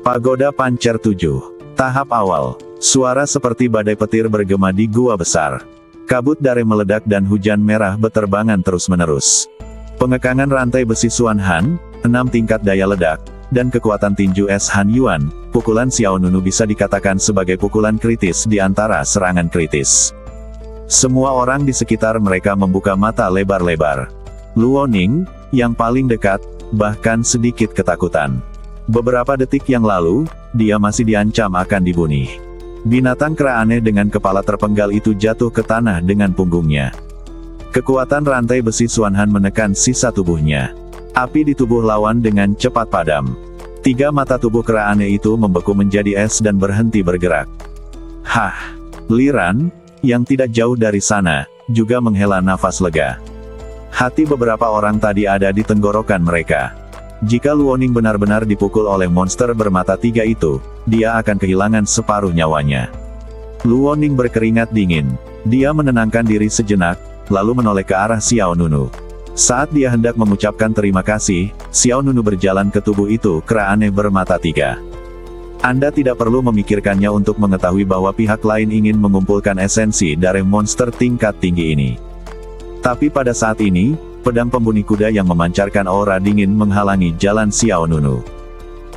Pagoda Pancer 7. Tahap awal. Suara seperti badai petir bergema di gua besar. Kabut dare meledak dan hujan merah beterbangan terus-menerus. Pengekangan rantai besi Xuan Han, 6 tingkat daya ledak, dan kekuatan tinju es Han Yuan, pukulan Xiao Nunu bisa dikatakan sebagai pukulan kritis di antara serangan kritis. Semua orang di sekitar mereka membuka mata lebar-lebar. Luo Ning, yang paling dekat, bahkan sedikit ketakutan. Beberapa detik yang lalu, dia masih diancam akan dibunuh. Binatang kera aneh dengan kepala terpenggal itu jatuh ke tanah dengan punggungnya. Kekuatan rantai besi Xuan Han menekan sisa tubuhnya. Api di tubuh lawan dengan cepat padam. 3 mata tubuh kera aneh itu membeku menjadi es dan berhenti bergerak. Hah! Liran, yang tidak jauh dari sana, juga menghela nafas lega. Hati beberapa orang tadi ada di tenggorokan mereka. Jika Luo Ning benar-benar dipukul oleh monster bermata 3 itu, dia akan kehilangan separuh nyawanya. Luo Ning berkeringat dingin. Dia menenangkan diri sejenak, lalu menoleh ke arah Xiao Nunu. Saat dia hendak mengucapkan terima kasih, Xiao Nunu berjalan ke tubuh itu kera aneh bermata 3. Anda tidak perlu memikirkannya untuk mengetahui bahwa pihak lain ingin mengumpulkan esensi dari monster tingkat tinggi ini. Tapi pada saat ini, pedang pembunuh kuda yang memancarkan aura dingin menghalangi jalan Xiao Nunu.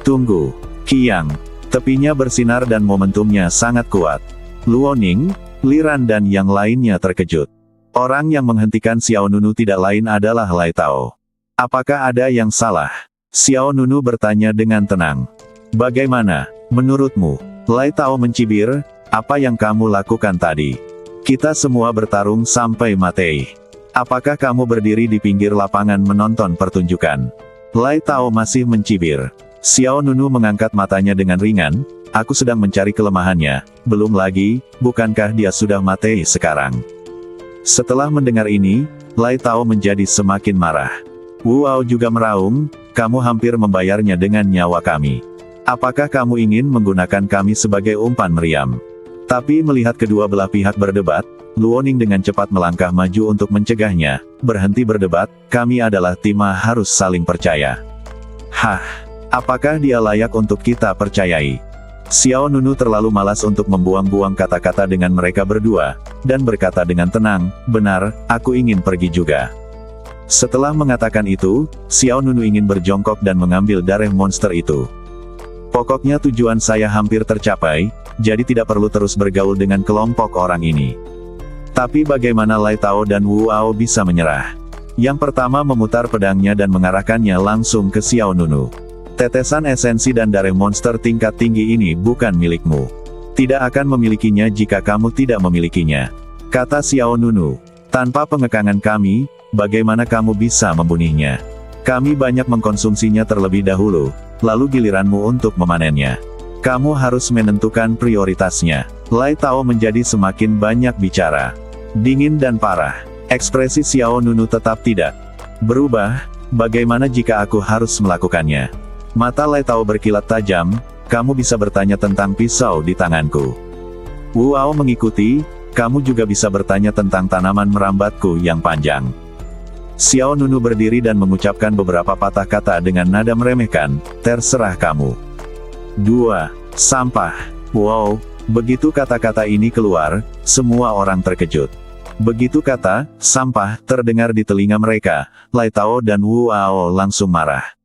Tunggu, Qiang. Tepinya bersinar dan momentumnya sangat kuat. Luo Ning, Liran dan yang lainnya terkejut. Orang yang menghentikan Xiao Nunu tidak lain adalah Lai Tao. Apakah ada yang salah? Xiao Nunu bertanya dengan tenang. Bagaimana, menurutmu? Lai Tao mencibir, apa yang kamu lakukan tadi? Kita semua bertarung sampai mati. Apakah kamu berdiri di pinggir lapangan menonton pertunjukan? Lai Tao masih mencibir. Xiao Nunu mengangkat matanya dengan ringan, aku sedang mencari kelemahannya, belum lagi, bukankah dia sudah mati sekarang? Setelah mendengar ini, Lai Tao menjadi semakin marah. Wu Ao juga meraung, kamu hampir membayarnya dengan nyawa kami. Apakah kamu ingin menggunakan kami sebagai umpan meriam? Tapi melihat kedua belah pihak berdebat, Luo Ning dengan cepat melangkah maju untuk mencegahnya. Berhenti berdebat, kami adalah tim harus saling percaya. Hah, apakah dia layak untuk kita percayai? Xiao Nunu terlalu malas untuk membuang-buang kata-kata dengan mereka berdua, dan berkata dengan tenang, benar, aku ingin pergi juga. Setelah mengatakan itu, Xiao Nunu ingin berjongkok dan mengambil darah monster itu. Pokoknya tujuan saya hampir tercapai, jadi tidak perlu terus bergaul dengan kelompok orang ini. Tapi bagaimana Lai Tao dan Wu Ao bisa menyerah? Yang pertama memutar pedangnya dan mengarahkannya langsung ke Xiao Nunu. Tetesan esensi dan darah monster tingkat tinggi ini bukan milikmu. Tidak akan memilikinya jika kamu tidak memilikinya. Kata Xiao Nunu. Tanpa pengekangan kami, bagaimana kamu bisa membunuhnya? Kami banyak mengkonsumsinya terlebih dahulu, lalu giliranmu untuk memanennya. Kamu harus menentukan prioritasnya. Lai Tao menjadi semakin banyak bicara. Dingin dan parah. Ekspresi Xiao Nunu tetap tidak berubah. Bagaimana jika aku harus melakukannya? Mata Lai Tao berkilat tajam, kamu bisa bertanya tentang pisau di tanganku. Wu Ao mengikuti, kamu juga bisa bertanya tentang tanaman merambatku yang panjang. Xiao Nunu berdiri dan mengucapkan beberapa patah kata dengan nada meremehkan, terserah kamu. 2. Sampah. Wow, begitu kata-kata ini keluar, semua orang terkejut. Begitu kata, sampah, terdengar di telinga mereka, Lai Tao dan Wu Ao langsung marah.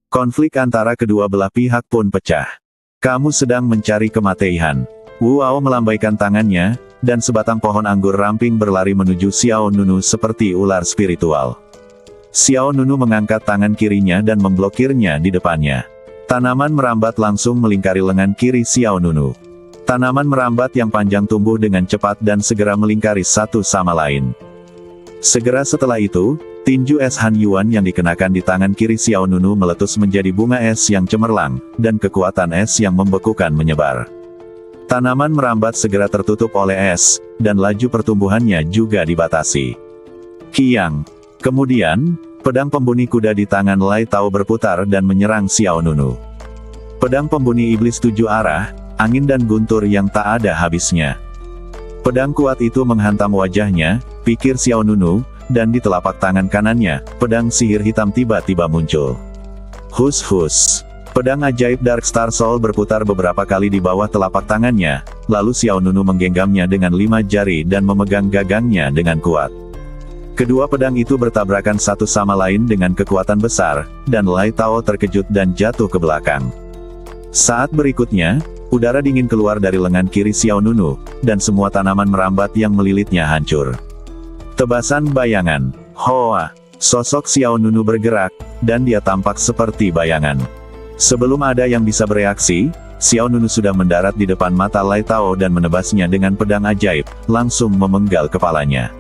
Konflik antara kedua belah pihak pun pecah. Kamu sedang mencari kematian. Wu Ao melambaikan tangannya, dan sebatang pohon anggur ramping berlari menuju Xiao Nunu seperti ular spiritual. Xiao Nunu mengangkat tangan kirinya dan memblokirnya di depannya. Tanaman merambat langsung melingkari lengan kiri Xiao Nunu. Tanaman merambat yang panjang tumbuh dengan cepat dan segera melingkari satu sama lain. Segera setelah itu, tinju es Han Yuan yang dikenakan di tangan kiri Xiao Nunu meletus menjadi bunga es yang cemerlang, dan kekuatan es yang membekukan menyebar. Tanaman merambat segera tertutup oleh es, dan laju pertumbuhannya juga dibatasi. Qiang. Kemudian, pedang pembunuh kuda di tangan Lai Tao berputar dan menyerang Xiao Nunu. Pedang pembunuh iblis 7 arah, angin dan guntur yang tak ada habisnya. Pedang kuat itu menghantam wajahnya, pikir Xiao Nunu, dan di telapak tangan kanannya, pedang sihir hitam tiba-tiba muncul. Hus-hus. Pedang ajaib Dark Star Soul berputar beberapa kali di bawah telapak tangannya, lalu Xiao Nunu menggenggamnya dengan 5 jari dan memegang gagangnya dengan kuat. Kedua pedang itu bertabrakan satu sama lain dengan kekuatan besar, dan Lai Tao terkejut dan jatuh ke belakang. Saat berikutnya, udara dingin keluar dari lengan kiri Xiao Nunu, dan semua tanaman merambat yang melilitnya hancur. Tebasan bayangan. Hoa! Sosok Xiao Nunu bergerak, dan dia tampak seperti bayangan. Sebelum ada yang bisa bereaksi, Xiao Nunu sudah mendarat di depan mata Lai Tao dan menebasnya dengan pedang ajaib, langsung memenggal kepalanya.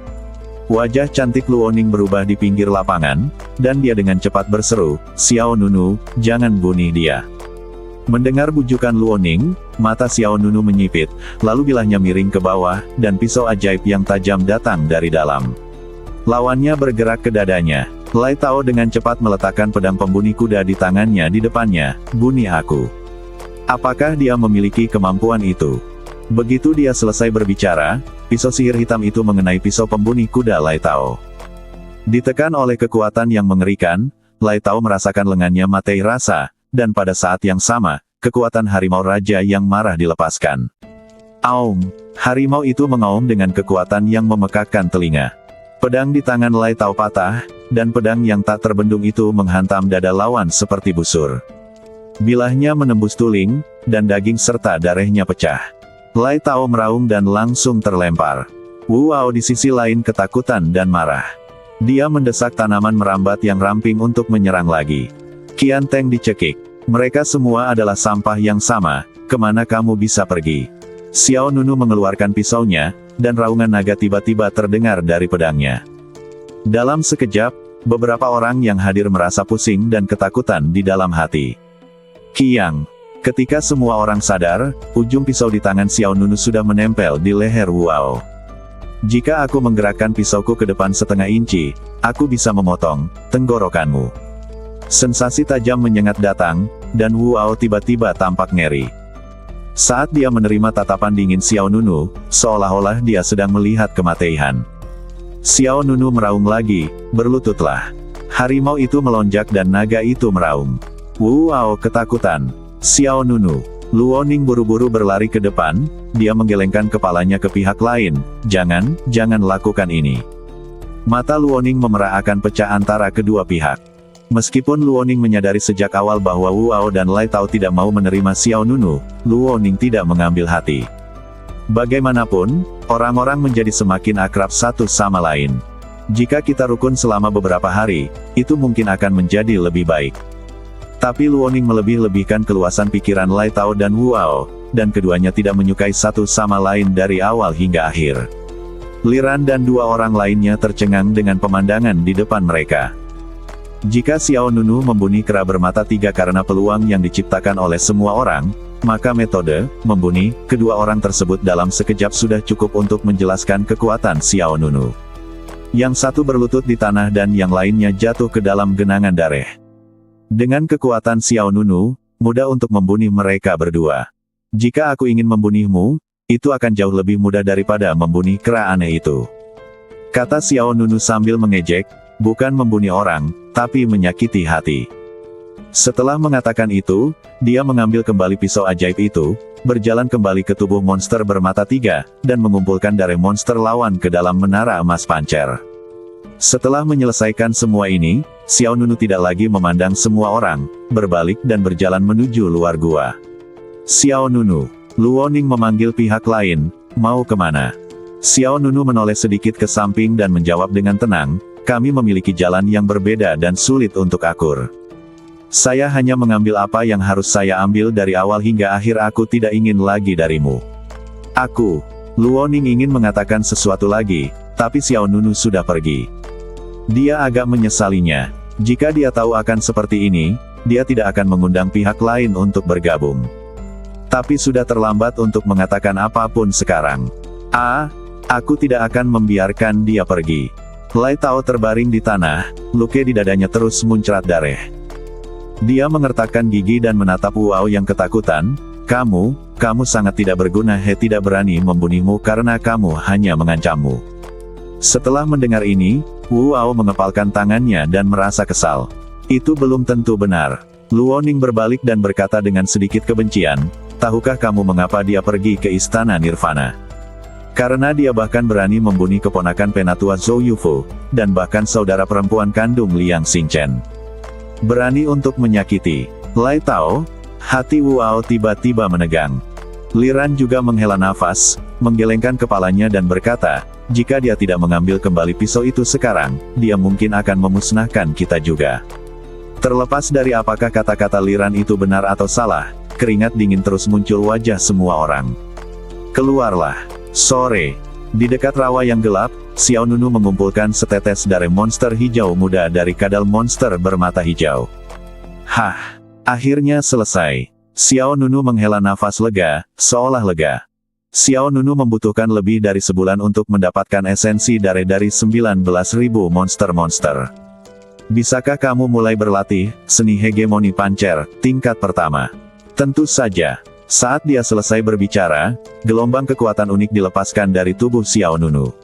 Wajah cantik Luoning berubah di pinggir lapangan, dan dia dengan cepat berseru, "Xiao Nunu, jangan bunuh dia." Mendengar bujukan Luoning, mata Xiao Nunu menyipit, lalu bilahnya miring ke bawah, dan pisau ajaib yang tajam datang dari dalam. Lawannya bergerak ke dadanya. Lai Tao dengan cepat meletakkan pedang pembunuh kuda di tangannya di depannya, "Bunuh aku." Apakah dia memiliki kemampuan itu? Begitu dia selesai berbicara, pisau sihir hitam itu mengenai pisau pembunuh kuda Lai Tao. Ditekan oleh kekuatan yang mengerikan, Lai Tao merasakan lengannya mati rasa, dan pada saat yang sama, kekuatan harimau raja yang marah dilepaskan. Aum! Harimau itu mengaum dengan kekuatan yang memekakkan telinga. Pedang di tangan Lai Tao patah, dan pedang yang tak terbendung itu menghantam dada lawan seperti busur. Bilahnya menembus tulang, dan daging serta darahnya pecah. Lai Tao meraung dan langsung terlempar. Wu Ao di sisi lain ketakutan dan marah. Dia mendesak tanaman merambat yang ramping untuk menyerang lagi. Qian Teng dicekik. "Mereka semua adalah sampah yang sama, kemana kamu bisa pergi?" Xiao Nunu mengeluarkan pisaunya, dan raungan naga tiba-tiba terdengar dari pedangnya. Dalam sekejap, beberapa orang yang hadir merasa pusing dan ketakutan di dalam hati. Qiang. Ketika semua orang sadar, ujung pisau di tangan Xiao Nunu sudah menempel di leher Wu Ao. "Jika aku menggerakkan pisauku ke depan setengah inci, aku bisa memotong tenggorokanmu." Sensasi tajam menyengat datang, dan Wu Ao tiba-tiba tampak ngeri. Saat dia menerima tatapan dingin Xiao Nunu, seolah-olah dia sedang melihat kematian. Xiao Nunu meraung lagi, "Berlututlah." Harimau itu melonjak dan naga itu meraung. Wu Ao ketakutan. "Xiao Nunu." Luoning buru-buru berlari ke depan, dia menggelengkan kepalanya ke pihak lain, jangan lakukan ini." Mata Luoning memerah akan pecah antara kedua pihak. Meskipun Luoning menyadari sejak awal bahwa Wu Ao dan Lai Tao tidak mau menerima Xiao Nunu, Luoning tidak mengambil hati. Bagaimanapun, orang-orang menjadi semakin akrab satu sama lain. Jika kita rukun selama beberapa hari, itu mungkin akan menjadi lebih baik. Tapi Luoning melebih-lebihkan keluasan pikiran Lai Tao dan Wu Ao, dan keduanya tidak menyukai satu sama lain dari awal hingga akhir. Liran dan dua orang lainnya tercengang dengan pemandangan di depan mereka. Jika Xiao Nunu membunuh kera bermata tiga karena peluang yang diciptakan oleh semua orang, maka metode membunuh kedua orang tersebut dalam sekejap sudah cukup untuk menjelaskan kekuatan Xiao Nunu. Yang satu berlutut di tanah dan yang lainnya jatuh ke dalam genangan darah. Dengan kekuatan Xiao Nunu, mudah untuk membunuh mereka berdua. "Jika aku ingin membunuhmu, itu akan jauh lebih mudah daripada membunuh kera aneh itu," kata Xiao Nunu sambil mengejek, "bukan membunuh orang, tapi menyakiti hati." Setelah mengatakan itu, dia mengambil kembali pisau ajaib itu, berjalan kembali ke tubuh monster bermata tiga, dan mengumpulkan darah monster lawan ke dalam menara emas pancer. Setelah menyelesaikan semua ini, Xiao Nunu tidak lagi memandang semua orang, berbalik dan berjalan menuju luar gua. "Xiao Nunu." Luoning memanggil pihak lain, "Mau kemana?" Xiao Nunu menoleh sedikit ke samping dan menjawab dengan tenang, "Kami memiliki jalan yang berbeda dan sulit untuk akur. Saya hanya mengambil apa yang harus saya ambil dari awal hingga akhir. Aku tidak ingin lagi darimu." "Aku." Luoning ingin mengatakan sesuatu lagi, tapi Xiao Nunu sudah pergi. Dia agak menyesalinya. Jika dia tahu akan seperti ini, dia tidak akan mengundang pihak lain untuk bergabung. Tapi sudah terlambat untuk mengatakan apapun sekarang. Aku tidak akan membiarkan dia pergi." Lai Tao terbaring di tanah, luka di dadanya terus muncrat darah. Dia mengertakkan gigi dan menatap Wu Ao yang ketakutan, Kamu sangat tidak berguna. Tidak berani membunuhmu karena kamu hanya mengancammu." Setelah mendengar ini, Wu Ao mengepalkan tangannya dan merasa kesal. Itu belum tentu benar. Luoning berbalik dan berkata dengan sedikit kebencian, tahukah kamu mengapa dia pergi ke istana Nirvana? Karena dia bahkan berani membunuh keponakan penatua Zhou Yufu, dan bahkan saudara perempuan kandung Liang Xingchen. Berani untuk menyakiti Lai Tao. Hati Wu Ao tiba-tiba menegang. Liran juga menghela nafas, menggelengkan kepalanya dan berkata, jika dia tidak mengambil kembali pisau itu sekarang, dia mungkin akan memusnahkan kita juga. Terlepas dari apakah kata-kata Liran itu benar atau salah, keringat dingin terus muncul wajah semua orang. Keluarlah. Sore. Di dekat rawa yang gelap, Xiao Nunu mengumpulkan setetes darah monster hijau muda dari kadal monster bermata hijau. Hah. Akhirnya selesai. Xiao Nunu menghela nafas lega, seolah lega. Xiao Nunu membutuhkan lebih dari sebulan untuk mendapatkan esensi darah dari 19.000 monster-monster. Bisakah kamu mulai berlatih, seni hegemoni pancer, tingkat pertama? Tentu saja. Saat dia selesai berbicara, gelombang kekuatan unik dilepaskan dari tubuh Xiao Nunu.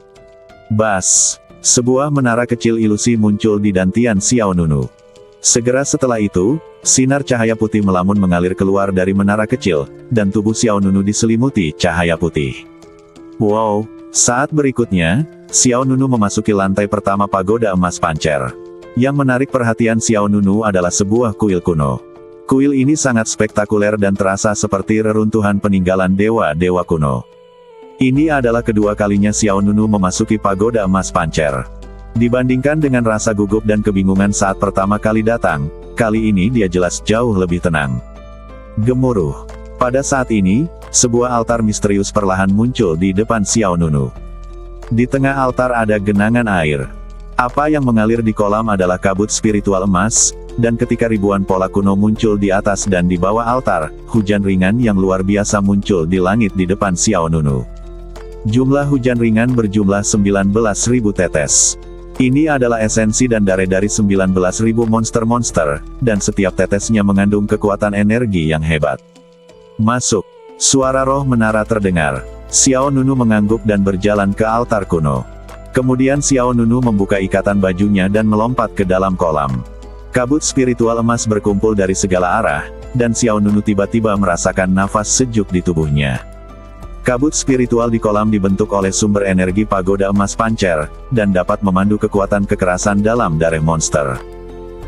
Bas! Sebuah menara kecil ilusi muncul di dantian Xiao Nunu. Segera setelah itu, sinar cahaya putih melamun mengalir keluar dari menara kecil, dan tubuh Xiao Nunu diselimuti cahaya putih. Wow! Saat berikutnya, Xiao Nunu memasuki lantai pertama pagoda emas pancer. Yang menarik perhatian Xiao Nunu adalah sebuah kuil kuno. Kuil ini sangat spektakuler dan terasa seperti reruntuhan peninggalan dewa-dewa kuno. Ini adalah kedua kalinya Xiao Nunu memasuki pagoda emas pancer. Dibandingkan dengan rasa gugup dan kebingungan saat pertama kali datang, kali ini dia jelas jauh lebih tenang. Gemuruh. Pada saat ini, sebuah altar misterius perlahan muncul di depan Xiao Nunu. Di tengah altar ada genangan air. Apa yang mengalir di kolam adalah kabut spiritual emas, dan ketika ribuan pola kuno muncul di atas dan di bawah altar, hujan ringan yang luar biasa muncul di langit di depan Xiao Nunu. Jumlah hujan ringan berjumlah 19.000 tetes. Ini adalah esensi dan darah dari 19.000 monster-monster, dan setiap tetesnya mengandung kekuatan energi yang hebat. Masuk. Suara roh menara terdengar. Xiao Nunu mengangguk dan berjalan ke altar kuno. Kemudian Xiao Nunu membuka ikatan bajunya dan melompat ke dalam kolam. Kabut spiritual emas berkumpul dari segala arah, dan Xiao Nunu tiba-tiba merasakan nafas sejuk di tubuhnya. Kabut spiritual di kolam dibentuk oleh sumber energi pagoda emas pancer, dan dapat memandu kekuatan kekerasan dalam darah monster.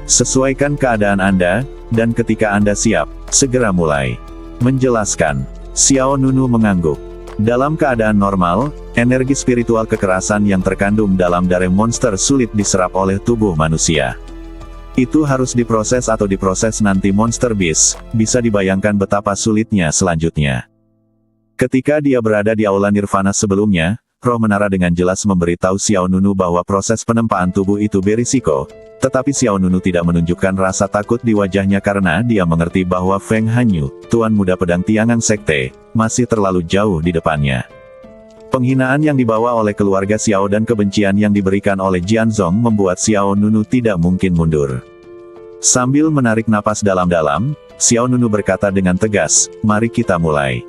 Sesuaikan keadaan Anda, dan ketika Anda siap, segera mulai. Menjelaskan. Xiao Nunu mengangguk. Dalam keadaan normal, energi spiritual kekerasan yang terkandung dalam darah monster sulit diserap oleh tubuh manusia. Itu harus diproses atau diproses nanti monster beast, bisa dibayangkan betapa sulitnya selanjutnya. Ketika dia berada di aula Nirvana sebelumnya, roh menara dengan jelas memberitahu Xiao Nunu bahwa proses penempaan tubuh itu berisiko, tetapi Xiao Nunu tidak menunjukkan rasa takut di wajahnya karena dia mengerti bahwa Feng Hanyu, Tuan Muda Pedang Tiangang Sekte, masih terlalu jauh di depannya. Penghinaan yang dibawa oleh keluarga Xiao dan kebencian yang diberikan oleh Jianzong membuat Xiao Nunu tidak mungkin mundur. Sambil menarik napas dalam-dalam, Xiao Nunu berkata dengan tegas, mari kita mulai.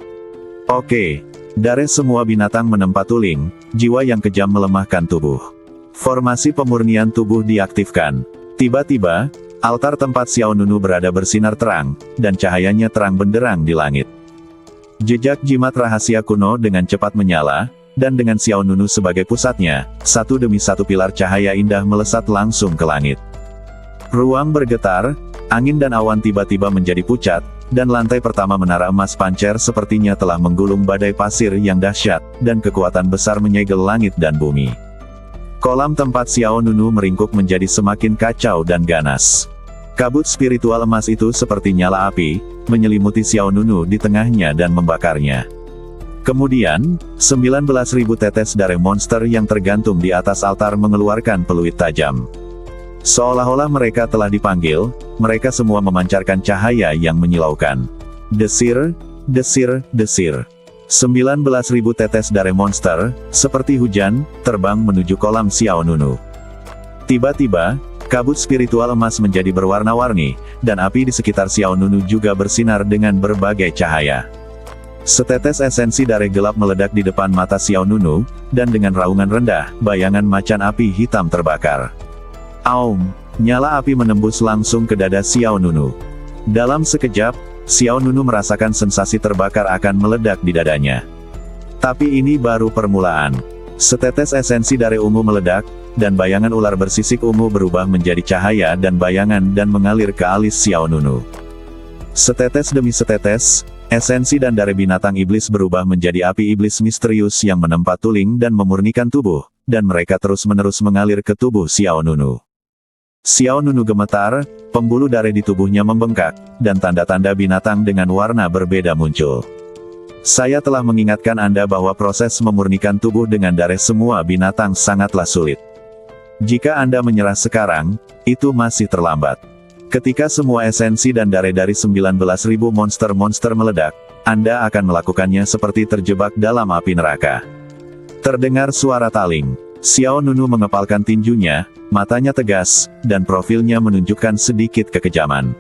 Oke. Dari semua binatang menempa tuling, jiwa yang kejam melemahkan tubuh. Formasi pemurnian tubuh diaktifkan. Tiba-tiba, altar tempat Xiao Nunu berada bersinar terang, dan cahayanya terang benderang di langit. Jejak jimat rahasia kuno dengan cepat menyala, dan dengan Xiao Nunu sebagai pusatnya, satu demi satu pilar cahaya indah melesat langsung ke langit. Ruang bergetar, angin dan awan tiba-tiba menjadi pucat, dan lantai pertama menara emas pancer sepertinya telah menggulung badai pasir yang dahsyat, dan kekuatan besar menyegel langit dan bumi. Kolam tempat Xiao Nunu meringkuk menjadi semakin kacau dan ganas. Kabut spiritual emas itu seperti nyala api, menyelimuti Xiao Nunu di tengahnya dan membakarnya. Kemudian, 19.000 tetes darah monster yang tergantung di atas altar mengeluarkan peluit tajam. Seolah-olah mereka telah dipanggil, mereka semua memancarkan cahaya yang menyilaukan. Desir, desir, desir. 19.000 tetes darah monster, seperti hujan, terbang menuju kolam Xiao Nunu. Tiba-tiba, kabut spiritual emas menjadi berwarna-warni, dan api di sekitar Xiao Nunu juga bersinar dengan berbagai cahaya. Setetes esensi darah gelap meledak di depan mata Xiao Nunu, dan dengan raungan rendah, bayangan macan api hitam terbakar. Aum! Nyala api menembus langsung ke dada Xiao Nunu. Dalam sekejap, Xiao Nunu merasakan sensasi terbakar akan meledak di dadanya. Tapi ini baru permulaan. Setetes esensi darah ungu meledak, dan bayangan ular bersisik ungu berubah menjadi cahaya dan bayangan dan mengalir ke alis Xiao Nunu. Setetes demi setetes, esensi dan darah binatang iblis berubah menjadi api iblis misterius yang menempa tuling dan memurnikan tubuh, dan mereka terus-menerus mengalir ke tubuh Xiao Nunu. Xiao Nunu gemetar, pembuluh darah di tubuhnya membengkak, dan tanda-tanda binatang dengan warna berbeda muncul. Saya telah mengingatkan Anda bahwa proses memurnikan tubuh dengan darah semua binatang sangatlah sulit. Jika Anda menyerah sekarang, itu masih terlambat. Ketika semua esensi dan darah dari 19.000 monster-monster meledak, Anda akan melakukannya seperti terjebak dalam api neraka. Terdengar suara taling. Xiao Nunu mengepalkan tinjunya, matanya tegas, dan profilnya menunjukkan sedikit kekejaman.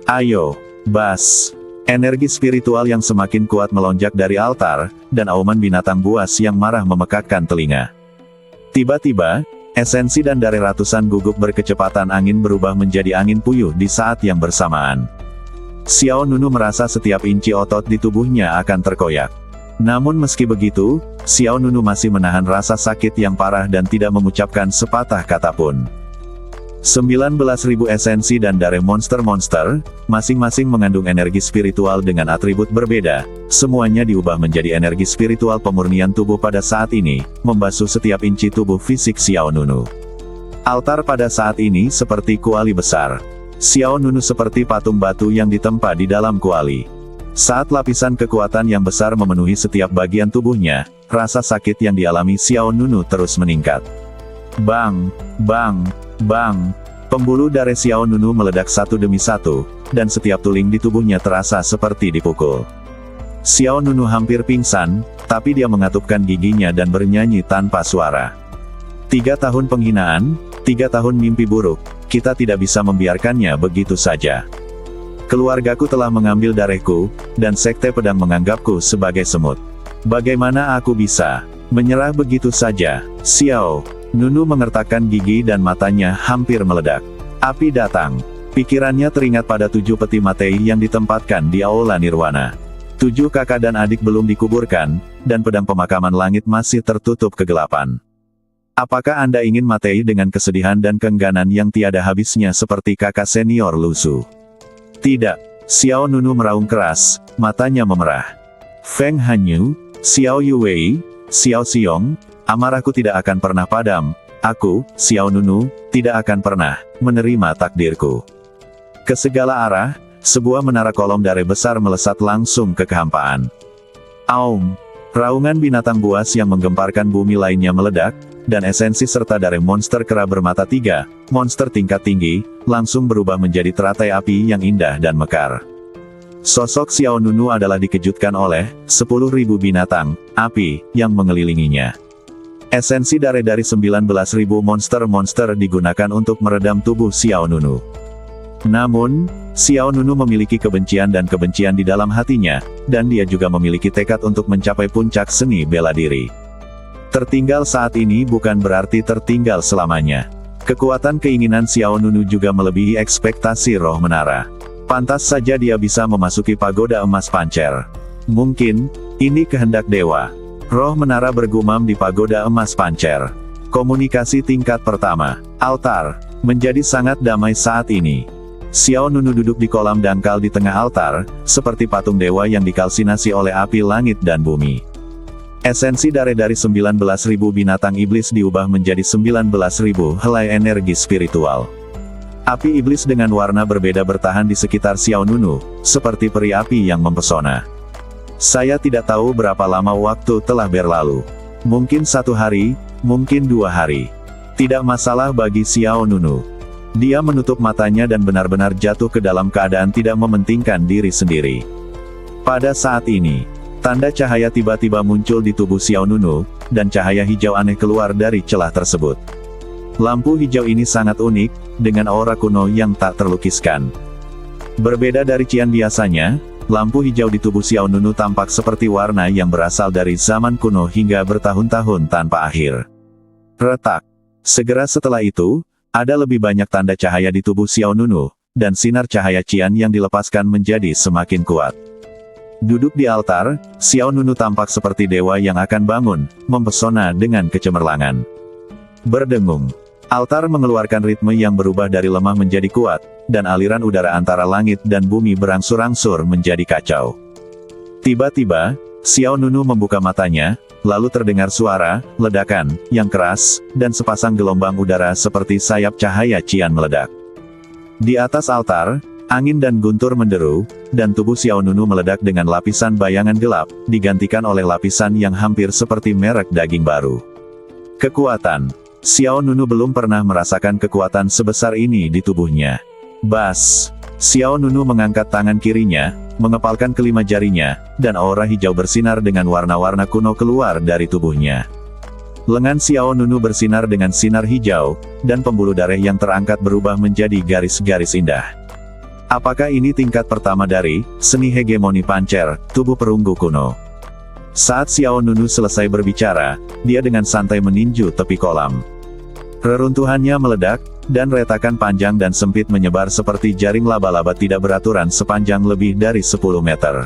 Ayo, Bas! Energi spiritual yang semakin kuat melonjak dari altar, dan auman binatang buas yang marah memekakkan telinga. Tiba-tiba, esensi dan darah ratusan guguk berkecepatan angin berubah menjadi angin puyuh di saat yang bersamaan. Xiao Nunu merasa setiap inci otot di tubuhnya akan terkoyak. Namun meski begitu, Xiao Nunu masih menahan rasa sakit yang parah dan tidak mengucapkan sepatah kata pun. 19.000 esensi dan darah monster-monster, masing-masing mengandung energi spiritual dengan atribut berbeda, semuanya diubah menjadi energi spiritual pemurnian tubuh pada saat ini, membasuh setiap inci tubuh fisik Xiao Nunu. Altar pada saat ini seperti kuali besar. Xiao Nunu seperti patung batu yang ditempa di dalam kuali. Saat lapisan kekuatan yang besar memenuhi setiap bagian tubuhnya, rasa sakit yang dialami Xiao Nunu terus meningkat. Bang! Bang! Bang! Pembuluh darah Xiao Nunu meledak satu demi satu, dan setiap tuling di tubuhnya terasa seperti dipukul. Xiao Nunu hampir pingsan, tapi dia mengatupkan giginya dan bernyanyi tanpa suara. 3 tahun penghinaan, 3 tahun mimpi buruk, kita tidak bisa membiarkannya begitu saja. Keluargaku telah mengambil darahku, dan sekte pedang menganggapku sebagai semut. Bagaimana aku bisa menyerah begitu saja? Xiao Nunu mengertakkan gigi dan matanya hampir meledak. Api datang. Pikirannya teringat pada 7 peti Matei yang ditempatkan di Aula Nirwana. 7 kakak dan adik belum dikuburkan, dan pedang pemakaman langit masih tertutup kegelapan. Apakah Anda ingin Matei dengan kesedihan dan keengganan yang tiada habisnya seperti kakak senior Lusu? Tidak. Xiao Nunu meraung keras, matanya memerah. Feng Hanyu, Xiao Yuwei, Xiao Xiong, amarahku tidak akan pernah padam. Aku, Xiao Nunu, tidak akan pernah menerima takdirku. Ke segala arah, sebuah menara kolom darah besar melesat langsung ke kehampaan. Aum! Raungan binatang buas yang menggemparkan bumi lainnya meledak, dan esensi serta darah monster kera bermata 3, monster tingkat tinggi, langsung berubah menjadi teratai api yang indah dan mekar. Sosok Xiao Nunu adalah dikejutkan oleh 10.000 binatang api yang mengelilinginya. Esensi darah dari 19.000 monster-monster digunakan untuk meredam tubuh Xiao Nunu. Namun, Xiao Nunu memiliki kebencian dan kebencian di dalam hatinya, dan dia juga memiliki tekad untuk mencapai puncak seni bela diri. Tertinggal saat ini bukan berarti tertinggal selamanya. Kekuatan keinginan Xiao Nunu juga melebihi ekspektasi roh menara. Pantas saja dia bisa memasuki pagoda emas pancer. Mungkin, ini kehendak dewa. Roh menara bergumam di pagoda emas pancer. Komunikasi tingkat pertama. Altar. Menjadi sangat damai saat ini. Xiao Nunu duduk di kolam dangkal di tengah altar, seperti patung dewa yang dikalsinasi oleh api langit dan bumi. Esensi darah dari 19.000 binatang iblis diubah menjadi 19.000 helai energi spiritual. Api iblis dengan warna berbeda bertahan di sekitar Xiao Nunu, seperti peri api yang mempesona. Saya tidak tahu berapa lama waktu telah berlalu. Mungkin 1 hari, mungkin 2 hari. Tidak masalah bagi Xiao Nunu. Dia menutup matanya dan benar-benar jatuh ke dalam keadaan tidak mementingkan diri sendiri. Pada saat ini, tanda cahaya tiba-tiba muncul di tubuh Xiao Nunu, dan cahaya hijau aneh keluar dari celah tersebut. Lampu hijau ini sangat unik, dengan aura kuno yang tak terlukiskan. Berbeda dari Qian biasanya, lampu hijau di tubuh Xiao Nunu tampak seperti warna yang berasal dari zaman kuno hingga bertahun-tahun tanpa akhir. Retak. Segera setelah itu, ada lebih banyak tanda cahaya di tubuh Xiao Nunu, dan sinar cahaya Qian yang dilepaskan menjadi semakin kuat. Duduk di altar, Xiao Nunu tampak seperti dewa yang akan bangun, mempesona dengan kecemerlangan. Berdengung. Altar mengeluarkan ritme yang berubah dari lemah menjadi kuat, dan aliran udara antara langit dan bumi berangsur-angsur menjadi kacau. Tiba-tiba, Xiao Nunu membuka matanya, lalu terdengar suara, ledakan, yang keras, dan sepasang gelombang udara seperti sayap cahaya Qian meledak. Di atas altar, angin dan guntur menderu, dan tubuh Xiao Nunu meledak dengan lapisan bayangan gelap, digantikan oleh lapisan yang hampir seperti merek daging baru. Kekuatan. Xiao Nunu belum pernah merasakan kekuatan sebesar ini di tubuhnya. Bas! Xiao Nunu mengangkat tangan kirinya, mengepalkan kelima jarinya, dan aura hijau bersinar dengan warna-warna kuno keluar dari tubuhnya. Lengan Xiao Nunu bersinar dengan sinar hijau, dan pembuluh darah yang terangkat berubah menjadi garis-garis indah. Apakah ini tingkat pertama dari seni hegemoni pancer, tubuh perunggu kuno? Saat Xiao Nunu selesai berbicara, dia dengan santai meninju tepi kolam. Reruntuhannya meledak, dan retakan panjang dan sempit menyebar seperti jaring laba-laba tidak beraturan sepanjang lebih dari 10 meter.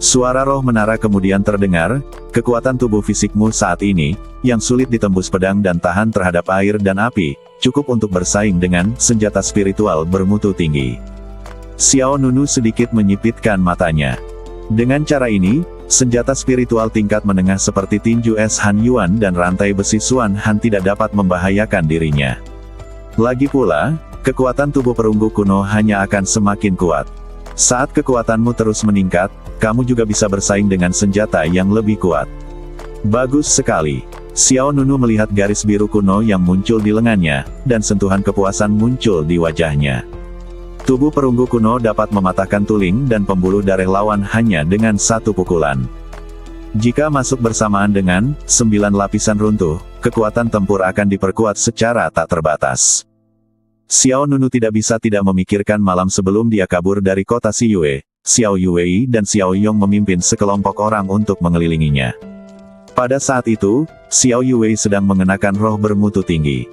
Suara roh menara kemudian terdengar, kekuatan tubuh fisikmu saat ini, yang sulit ditembus pedang dan tahan terhadap air dan api, cukup untuk bersaing dengan senjata spiritual bermutu tinggi. Xiao Nunu sedikit menyipitkan matanya. Dengan cara ini, senjata spiritual tingkat menengah seperti tinju es Han Yuan dan rantai besi Xuan Han tidak dapat membahayakan dirinya. Lagi pula, kekuatan tubuh perunggu kuno hanya akan semakin kuat. Saat kekuatanmu terus meningkat, kamu juga bisa bersaing dengan senjata yang lebih kuat. Bagus sekali. Xiao Nunu melihat garis biru kuno yang muncul di lengannya, dan sentuhan kepuasan muncul di wajahnya. Tubuh perunggu kuno dapat mematahkan tulang dan pembuluh darah lawan hanya dengan satu pukulan. Jika masuk bersamaan dengan 9 lapisan runtuh, kekuatan tempur akan diperkuat secara tak terbatas. Xiao Nunu tidak bisa tidak memikirkan malam sebelum dia kabur dari kota Siyue, Xiao Yuwei dan Xiao Yong memimpin sekelompok orang untuk mengelilinginya. Pada saat itu, Xiao Yuwei sedang mengenakan roh bermutu tinggi.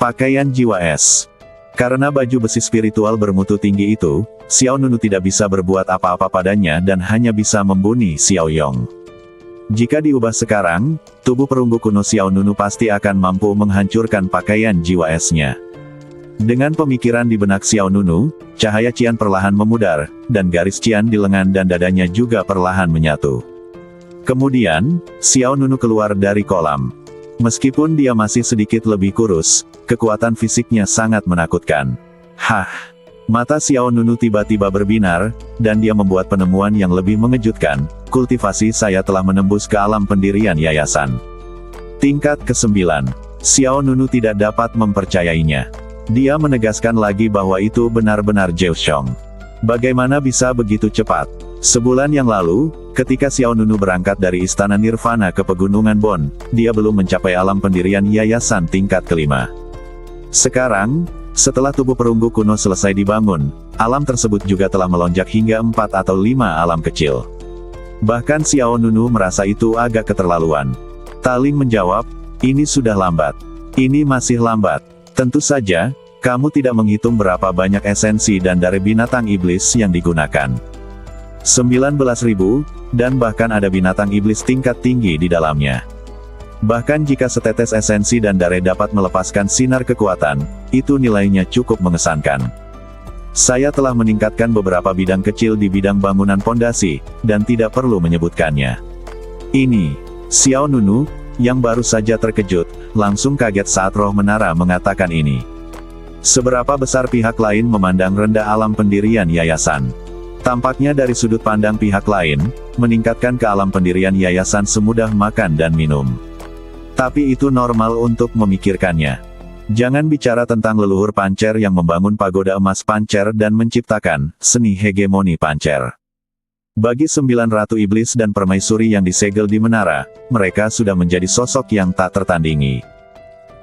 Pakaian jiwa es. Karena baju besi spiritual bermutu tinggi itu, Xiao Nunu tidak bisa berbuat apa-apa padanya dan hanya bisa membunuh Xiao Yong. Jika diubah sekarang, tubuh perunggu kuno Xiao Nunu pasti akan mampu menghancurkan pakaian jiwa esnya. Dengan pemikiran di benak Xiao Nunu, cahaya Qian perlahan memudar, dan garis Qian di lengan dan dadanya juga perlahan menyatu. Kemudian, Xiao Nunu keluar dari kolam. Meskipun dia masih sedikit lebih kurus, kekuatan fisiknya sangat menakutkan. Mata Xiao Nunu tiba-tiba berbinar, dan dia membuat penemuan yang lebih mengejutkan, kultivasi saya telah menembus ke alam pendirian yayasan. Tingkat ke-9. Xiao Nunu tidak dapat mempercayainya. Dia menegaskan lagi bahwa itu benar-benar Zhou Xiong. Bagaimana bisa begitu cepat? Sebulan yang lalu, ketika Xiao Nunu berangkat dari Istana Nirvana ke Pegunungan Bon, dia belum mencapai alam pendirian yayasan tingkat ke-5. Sekarang, setelah tubuh perunggu kuno selesai dibangun, alam tersebut juga telah melonjak hingga 4 atau 5 alam kecil. Bahkan Xiao Nunu merasa itu agak keterlaluan. Taling menjawab, ini sudah lambat. Ini masih lambat. Tentu saja, kamu tidak menghitung berapa banyak esensi dan darah binatang iblis yang digunakan. 19.000, dan bahkan ada binatang iblis tingkat tinggi di dalamnya. Bahkan jika setetes esensi dan darah dapat melepaskan sinar kekuatan, itu nilainya cukup mengesankan. Saya telah meningkatkan beberapa bidang kecil di bidang bangunan pondasi, dan tidak perlu menyebutkannya. Ini, Xiao Nunu, yang baru saja terkejut, langsung kaget saat roh menara mengatakan ini. Seberapa besar pihak lain memandang rendah alam pendirian yayasan? Tampaknya dari sudut pandang pihak lain, meningkatkan ke alam pendirian yayasan semudah makan dan minum. Tapi itu normal untuk memikirkannya. Jangan bicara tentang leluhur pancer yang membangun pagoda emas pancer dan menciptakan seni hegemoni pancer. Bagi 9 ratu iblis dan permaisuri yang disegel di menara, mereka sudah menjadi sosok yang tak tertandingi.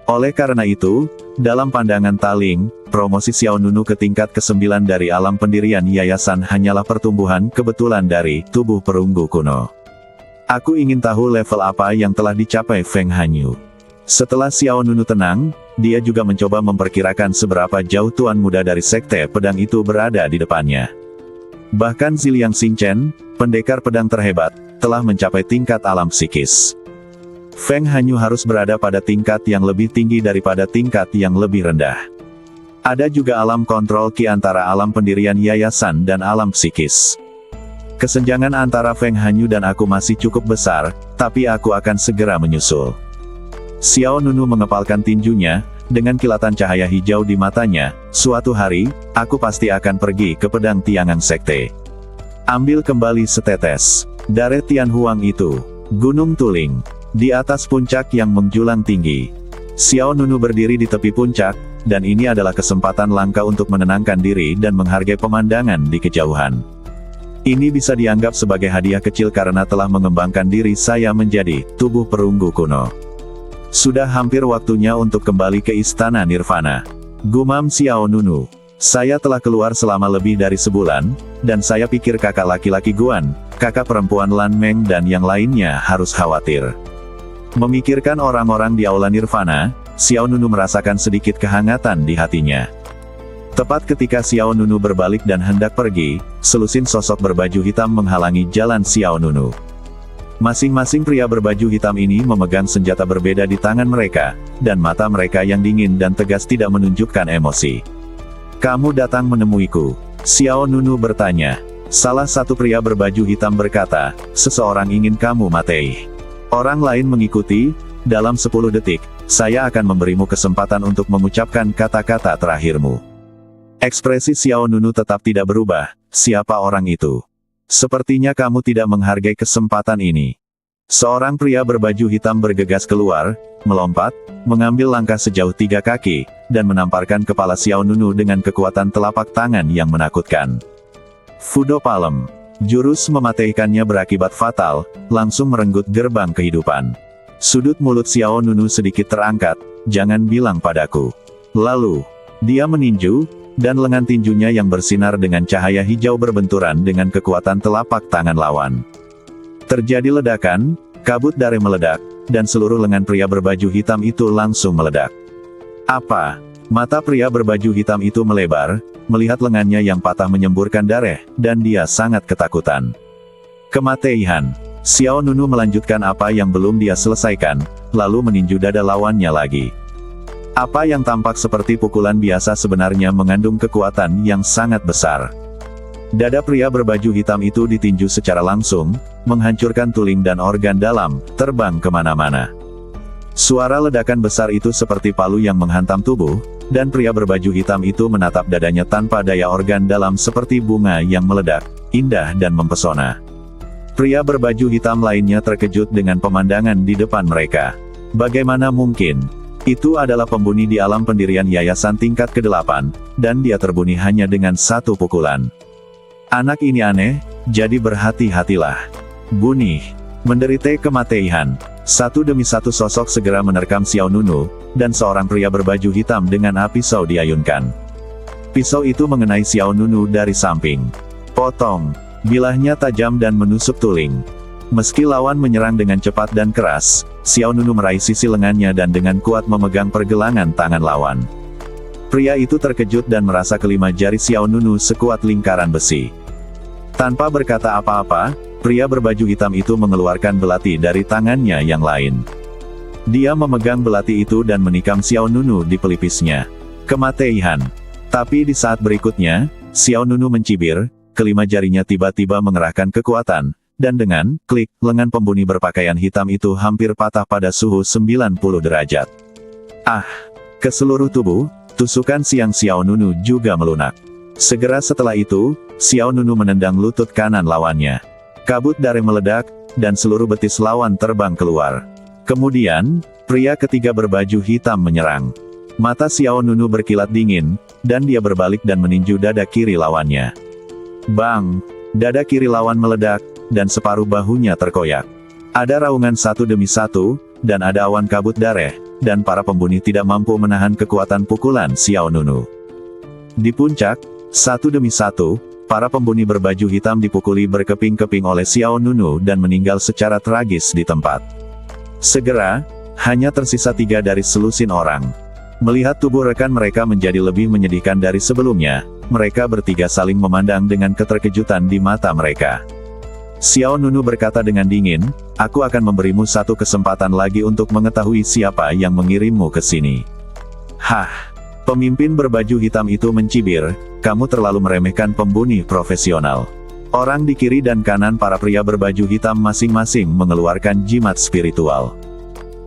Oleh karena itu, dalam pandangan Taling, promosi Xiao Nunu ke tingkat ke-9 dari alam pendirian yayasan hanyalah pertumbuhan kebetulan dari tubuh perunggu kuno. Aku ingin tahu level apa yang telah dicapai Feng Hanyu. Setelah Xiao Nunu tenang, dia juga mencoba memperkirakan seberapa jauh tuan muda dari sekte pedang itu berada di depannya. Bahkan Ziliang Xingchen, pendekar pedang terhebat, telah mencapai tingkat alam psikis. Feng Hanyu harus berada pada tingkat yang lebih tinggi daripada tingkat yang lebih rendah. Ada juga alam kontrol Qi antara alam pendirian yayasan dan alam psikis. Kesenjangan antara Feng Hanyu dan aku masih cukup besar, tapi aku akan segera menyusul. Xiao Nunu mengepalkan tinjunya, dengan kilatan cahaya hijau di matanya. Suatu hari, aku pasti akan pergi ke pedang Tiangang Sekte. Ambil kembali setetes darah Tian Huang itu. Gunung Tuling. Di atas puncak yang menjulang tinggi. Xiao Nunu berdiri di tepi puncak, dan ini adalah kesempatan langka untuk menenangkan diri dan menghargai pemandangan di kejauhan. Ini bisa dianggap sebagai hadiah kecil karena telah mengembangkan diri saya menjadi tubuh perunggu kuno. Sudah hampir waktunya untuk kembali ke Istana Nirvana. Gumam Xiao Nunu. Saya telah keluar selama lebih dari sebulan, dan saya pikir kakak laki-laki Guan, kakak perempuan Lan Meng dan yang lainnya harus khawatir. Memikirkan orang-orang di Aula Nirvana, Xiao Nunu merasakan sedikit kehangatan di hatinya. Tepat ketika Xiao Nunu berbalik dan hendak pergi, selusin sosok berbaju hitam menghalangi jalan Xiao Nunu. Masing-masing pria berbaju hitam ini memegang senjata berbeda di tangan mereka, dan mata mereka yang dingin dan tegas tidak menunjukkan emosi. Kamu datang menemuiku? Xiao Nunu bertanya. Salah satu pria berbaju hitam berkata, seseorang ingin kamu matei. Orang lain mengikuti. Dalam 10 detik, saya akan memberimu kesempatan untuk mengucapkan kata-kata terakhirmu. Ekspresi Xiao Nunu tetap tidak berubah. Siapa orang itu? Sepertinya kamu tidak menghargai kesempatan ini. Seorang pria berbaju hitam bergegas keluar, melompat, mengambil langkah sejauh 3 kaki, dan menamparkan kepala Xiao Nunu dengan kekuatan telapak tangan yang menakutkan. Fudo Palem. Jurus memateikannya berakibat fatal, langsung merenggut gerbang kehidupan. Sudut mulut Xiao Nunu sedikit terangkat, jangan bilang padaku. Lalu, dia meninju, dan lengan tinjunya yang bersinar dengan cahaya hijau berbenturan dengan kekuatan telapak tangan lawan. Terjadi ledakan, kabut darah meledak, dan seluruh lengan pria berbaju hitam itu langsung meledak. Apa? Mata pria berbaju hitam itu melebar, melihat lengannya yang patah menyemburkan darah, dan dia sangat ketakutan. Kematian. Xiao Nunu melanjutkan apa yang belum dia selesaikan, lalu meninju dada lawannya lagi. Apa yang tampak seperti pukulan biasa sebenarnya mengandung kekuatan yang sangat besar. Dada pria berbaju hitam itu ditinju secara langsung, menghancurkan tulang dan organ dalam, terbang kemana-mana. Suara ledakan besar itu seperti palu yang menghantam tubuh, dan pria berbaju hitam itu menatap dadanya tanpa daya organ dalam seperti bunga yang meledak, indah dan mempesona. Pria berbaju hitam lainnya terkejut dengan pemandangan di depan mereka. Bagaimana mungkin? Itu adalah pembunuh di alam pendirian yayasan tingkat ke-8, dan dia terbunuh hanya dengan 1 pukulan. Anak ini aneh, jadi berhati-hatilah. Bunih. Menderita kematian. Satu demi satu sosok segera menerkam Xiao Nunu, dan seorang pria berbaju hitam dengan pisau diayunkan. Pisau itu mengenai Xiao Nunu dari samping. Potong. Bilahnya tajam dan menusuk tulang. Meski lawan menyerang dengan cepat dan keras, Xiao Nunu meraih sisi lengannya dan dengan kuat memegang pergelangan tangan lawan. Pria itu terkejut dan merasa kelima jari Xiao Nunu sekuat lingkaran besi. Tanpa berkata apa-apa, pria berbaju hitam itu mengeluarkan belati dari tangannya yang lain. Dia memegang belati itu dan menikam Xiao Nunu di pelipisnya. Kematian. Tapi di saat berikutnya, Xiao Nunu mencibir, kelima jarinya tiba-tiba mengerahkan kekuatan, dan dengan klik, lengan pembunuh berpakaian hitam itu hampir patah pada suhu 90 derajat. Ke seluruh tubuh, tusukan siang Xiao Nunu juga melunak. Segera setelah itu, Xiao Nunu menendang lutut kanan lawannya. Kabut darah meledak, dan seluruh betis lawan terbang keluar. Kemudian, pria ketiga berbaju hitam menyerang. Mata Xiao Nunu berkilat dingin, dan dia berbalik dan meninju dada kiri lawannya. Bang! Dada kiri lawan meledak, dan separuh bahunya terkoyak. Ada raungan satu demi satu, dan ada awan kabut darah, dan para pembunuh tidak mampu menahan kekuatan pukulan Xiao Nunu. Di puncak, satu demi satu, para pembunuh berbaju hitam dipukuli berkeping-keping oleh Xiao Nunu dan meninggal secara tragis di tempat. Segera, Hanya tersisa 3 dari selusin orang. Melihat tubuh rekan mereka menjadi lebih menyedihkan dari sebelumnya, mereka bertiga saling memandang dengan keterkejutan di mata mereka. Xiao Nunu berkata dengan dingin, "Aku akan memberimu satu kesempatan lagi untuk mengetahui siapa yang mengirimmu ke sini." Hah! Pemimpin berbaju hitam itu mencibir, "Kamu terlalu meremehkan pembunuh profesional." Orang di kiri dan kanan para pria berbaju hitam masing-masing mengeluarkan jimat spiritual.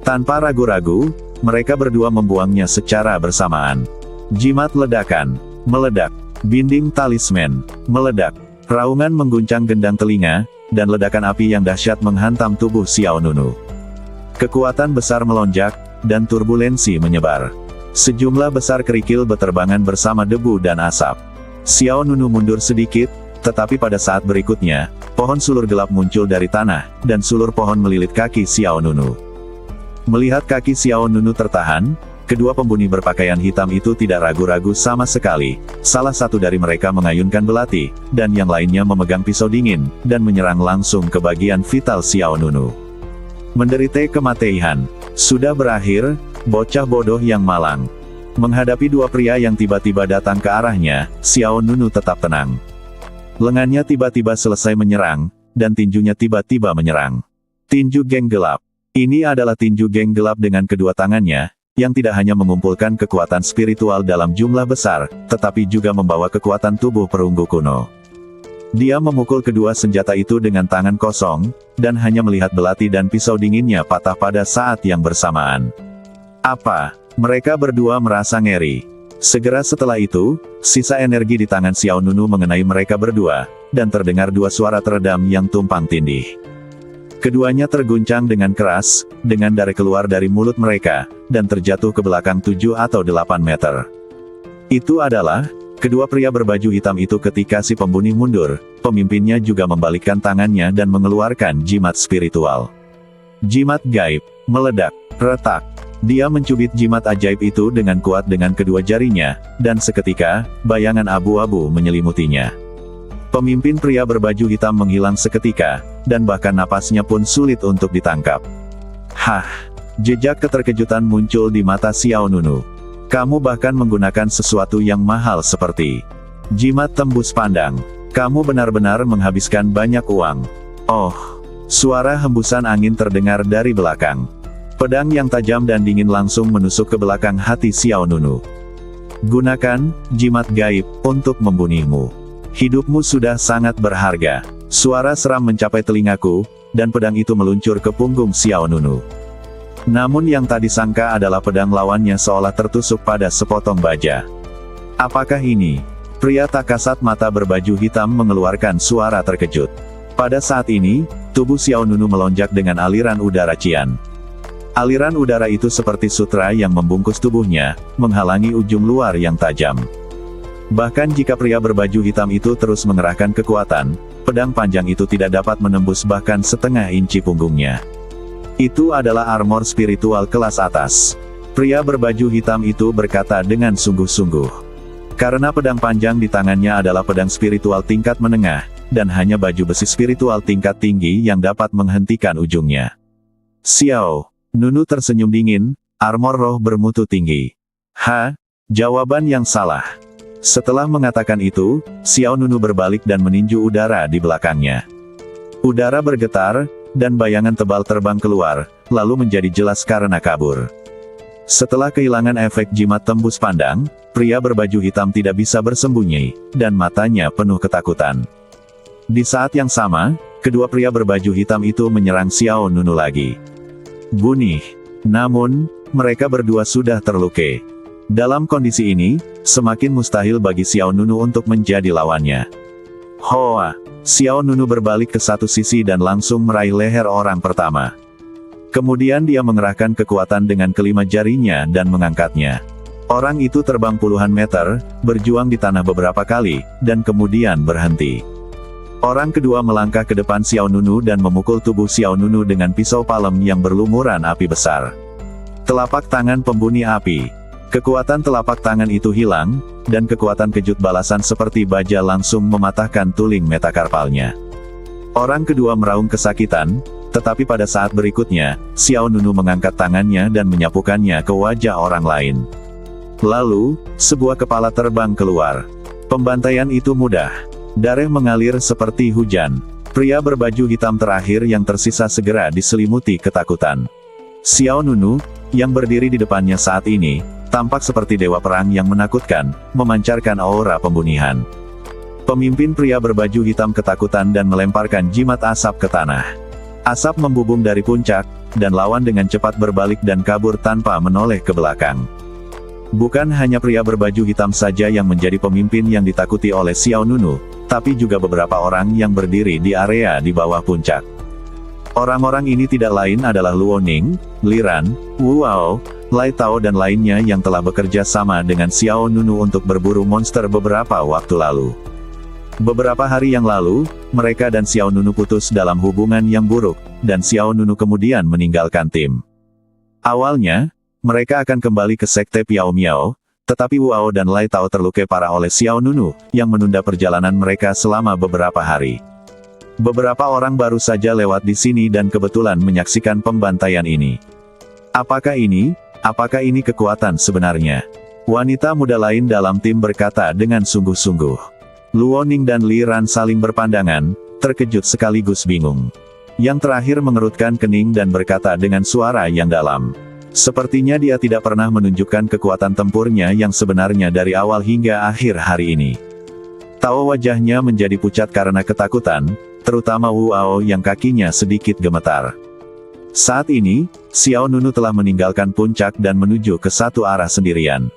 Tanpa ragu-ragu, mereka berdua membuangnya secara bersamaan. Jimat ledakan, meledak. Binding talisman, meledak. Raungan mengguncang gendang telinga, dan ledakan api yang dahsyat menghantam tubuh Xiao Nunu. Kekuatan besar melonjak, dan turbulensi menyebar. Sejumlah besar kerikil beterbangan bersama debu dan asap. Xiao Nunu mundur sedikit, tetapi pada saat berikutnya, pohon sulur gelap muncul dari tanah, dan sulur pohon melilit kaki Xiao Nunu. Melihat kaki Xiao Nunu tertahan, kedua pembunuh berpakaian hitam itu tidak ragu-ragu sama sekali. Salah satu dari mereka mengayunkan belati, dan yang lainnya memegang pisau dingin, dan menyerang langsung ke bagian vital Xiao Nunu. Menderita kematian. Sudah berakhir, bocah bodoh yang malang. Menghadapi dua pria yang tiba-tiba datang ke arahnya, Xiao Nunu tetap tenang. Lengannya tiba-tiba selesai menyerang, dan tinjunya tiba-tiba menyerang. Tinju geng gelap. Ini adalah tinju geng gelap dengan kedua tangannya, yang tidak hanya mengumpulkan kekuatan spiritual dalam jumlah besar, tetapi juga membawa kekuatan tubuh perunggu kuno. Dia memukul kedua senjata itu dengan tangan kosong, dan hanya melihat belati dan pisau dinginnya patah pada saat yang bersamaan. Apa? Mereka berdua merasa ngeri. Segera setelah itu, sisa energi di tangan Xiao Nunu mengenai mereka berdua, dan terdengar dua suara teredam yang tumpang tindih. Keduanya terguncang dengan keras, dengan darah keluar dari mulut mereka, dan terjatuh ke belakang 7 atau 8 meter. Itu adalah kedua pria berbaju hitam itu. Ketika si pembunuh mundur, pemimpinnya juga membalikkan tangannya dan mengeluarkan jimat spiritual. Jimat gaib, meledak, retak. Dia mencubit jimat ajaib itu dengan kuat dengan kedua jarinya, dan seketika, bayangan abu-abu menyelimutinya. Pemimpin pria berbaju hitam menghilang seketika, dan bahkan napasnya pun sulit untuk ditangkap. Hah! Jejak keterkejutan muncul di mata Xiao Nunu. Kamu bahkan menggunakan sesuatu yang mahal seperti jimat tembus pandang. Kamu benar-benar menghabiskan banyak uang. Oh! Suara hembusan angin terdengar dari belakang. Pedang yang tajam dan dingin langsung menusuk ke belakang hati Xiao Nunu. Gunakan jimat gaib untuk membunuhmu. Hidupmu sudah sangat berharga. Suara seram mencapai telingaku, dan pedang itu meluncur ke punggung Xiao Nunu. Namun yang tak disangka adalah pedang lawannya seolah tertusuk pada sepotong baja. Apakah ini? Pria tak kasat mata berbaju hitam mengeluarkan suara terkejut. Pada saat ini, tubuh Xiao Nunu melonjak dengan aliran udara cian. Aliran udara itu seperti sutra yang membungkus tubuhnya, menghalangi ujung luar yang tajam. Bahkan jika pria berbaju hitam itu terus mengerahkan kekuatan, pedang panjang itu tidak dapat menembus bahkan setengah inci punggungnya. Itu adalah armor spiritual kelas atas. Pria berbaju hitam itu berkata dengan sungguh-sungguh. Karena pedang panjang di tangannya adalah pedang spiritual tingkat menengah, dan hanya baju besi spiritual tingkat tinggi yang dapat menghentikan ujungnya. Xiao Nunu tersenyum dingin, armor roh bermutu tinggi. Jawaban yang salah. Setelah mengatakan itu, Xiao Nunu berbalik dan meninju udara di belakangnya. Udara bergetar, dan bayangan tebal terbang keluar, lalu menjadi jelas karena kabur. Setelah kehilangan efek jimat tembus pandang, pria berbaju hitam tidak bisa bersembunyi, dan matanya penuh ketakutan. Di saat yang sama, kedua pria berbaju hitam itu menyerang Xiao Nunu lagi. Bunuh. Namun, mereka berdua sudah terluka. Dalam kondisi ini, semakin mustahil bagi Xiao Nunu untuk menjadi lawannya. Hoa! Xiao Nunu berbalik ke satu sisi dan langsung meraih leher orang pertama. Kemudian dia mengerahkan kekuatan dengan kelima jarinya dan mengangkatnya. Orang itu terbang puluhan meter, berjuang di tanah beberapa kali, dan kemudian berhenti. Orang kedua melangkah ke depan Xiao Nunu dan memukul tubuh Xiao Nunu dengan pisau palem yang berlumuran api besar. Telapak tangan pembunuh api. Kekuatan telapak tangan itu hilang, dan kekuatan kejut balasan seperti baja langsung mematahkan tulang metakarpalnya. Orang kedua meraung kesakitan, Tetapi pada saat berikutnya, Xiao Nunu mengangkat tangannya dan menyapukannya ke wajah orang lain. Lalu, sebuah kepala terbang keluar. Pembantaian itu mudah. Darah mengalir seperti hujan. Pria berbaju hitam terakhir yang tersisa segera diselimuti ketakutan. Xiao Nunu, yang berdiri di depannya saat ini, tampak seperti dewa perang yang menakutkan, memancarkan aura pembunihan. Pemimpin pria berbaju hitam ketakutan dan melemparkan jimat asap ke tanah. Asap membubung dari puncak, dan lawan dengan cepat berbalik dan kabur tanpa menoleh ke belakang. Bukan hanya pria berbaju hitam saja yang menjadi pemimpin yang ditakuti oleh Xiao Nunu, tapi juga beberapa orang yang berdiri di area di bawah puncak. Orang-orang ini tidak lain adalah Luo Ning, Li Ran, Wu Ao, Lai Tao dan lainnya yang telah bekerja sama dengan Xiao Nunu untuk berburu monster beberapa waktu lalu. Beberapa hari yang lalu, mereka dan Xiao Nunu putus dalam hubungan yang buruk, dan Xiao Nunu kemudian meninggalkan tim. Awalnya, mereka akan kembali ke sekte Piao Miao, tetapi Wu Ao dan Lai Tao terluka parah oleh Xiao Nunu, yang menunda perjalanan mereka selama beberapa hari. Beberapa orang baru saja lewat di sini dan kebetulan menyaksikan pembantaian ini. Apakah ini kekuatan sebenarnya? Wanita muda lain dalam tim berkata dengan sungguh-sungguh. Luo Ning dan Li Ran saling berpandangan, terkejut sekaligus bingung. Yang terakhir mengerutkan kening dan berkata dengan suara yang dalam. Sepertinya dia tidak pernah menunjukkan kekuatan tempurnya yang sebenarnya dari awal hingga akhir hari ini. Tawa wajahnya menjadi pucat karena ketakutan, terutama Wu Ao yang kakinya sedikit gemetar. Saat ini, Xiao Nunu telah meninggalkan puncak dan menuju ke satu arah sendirian.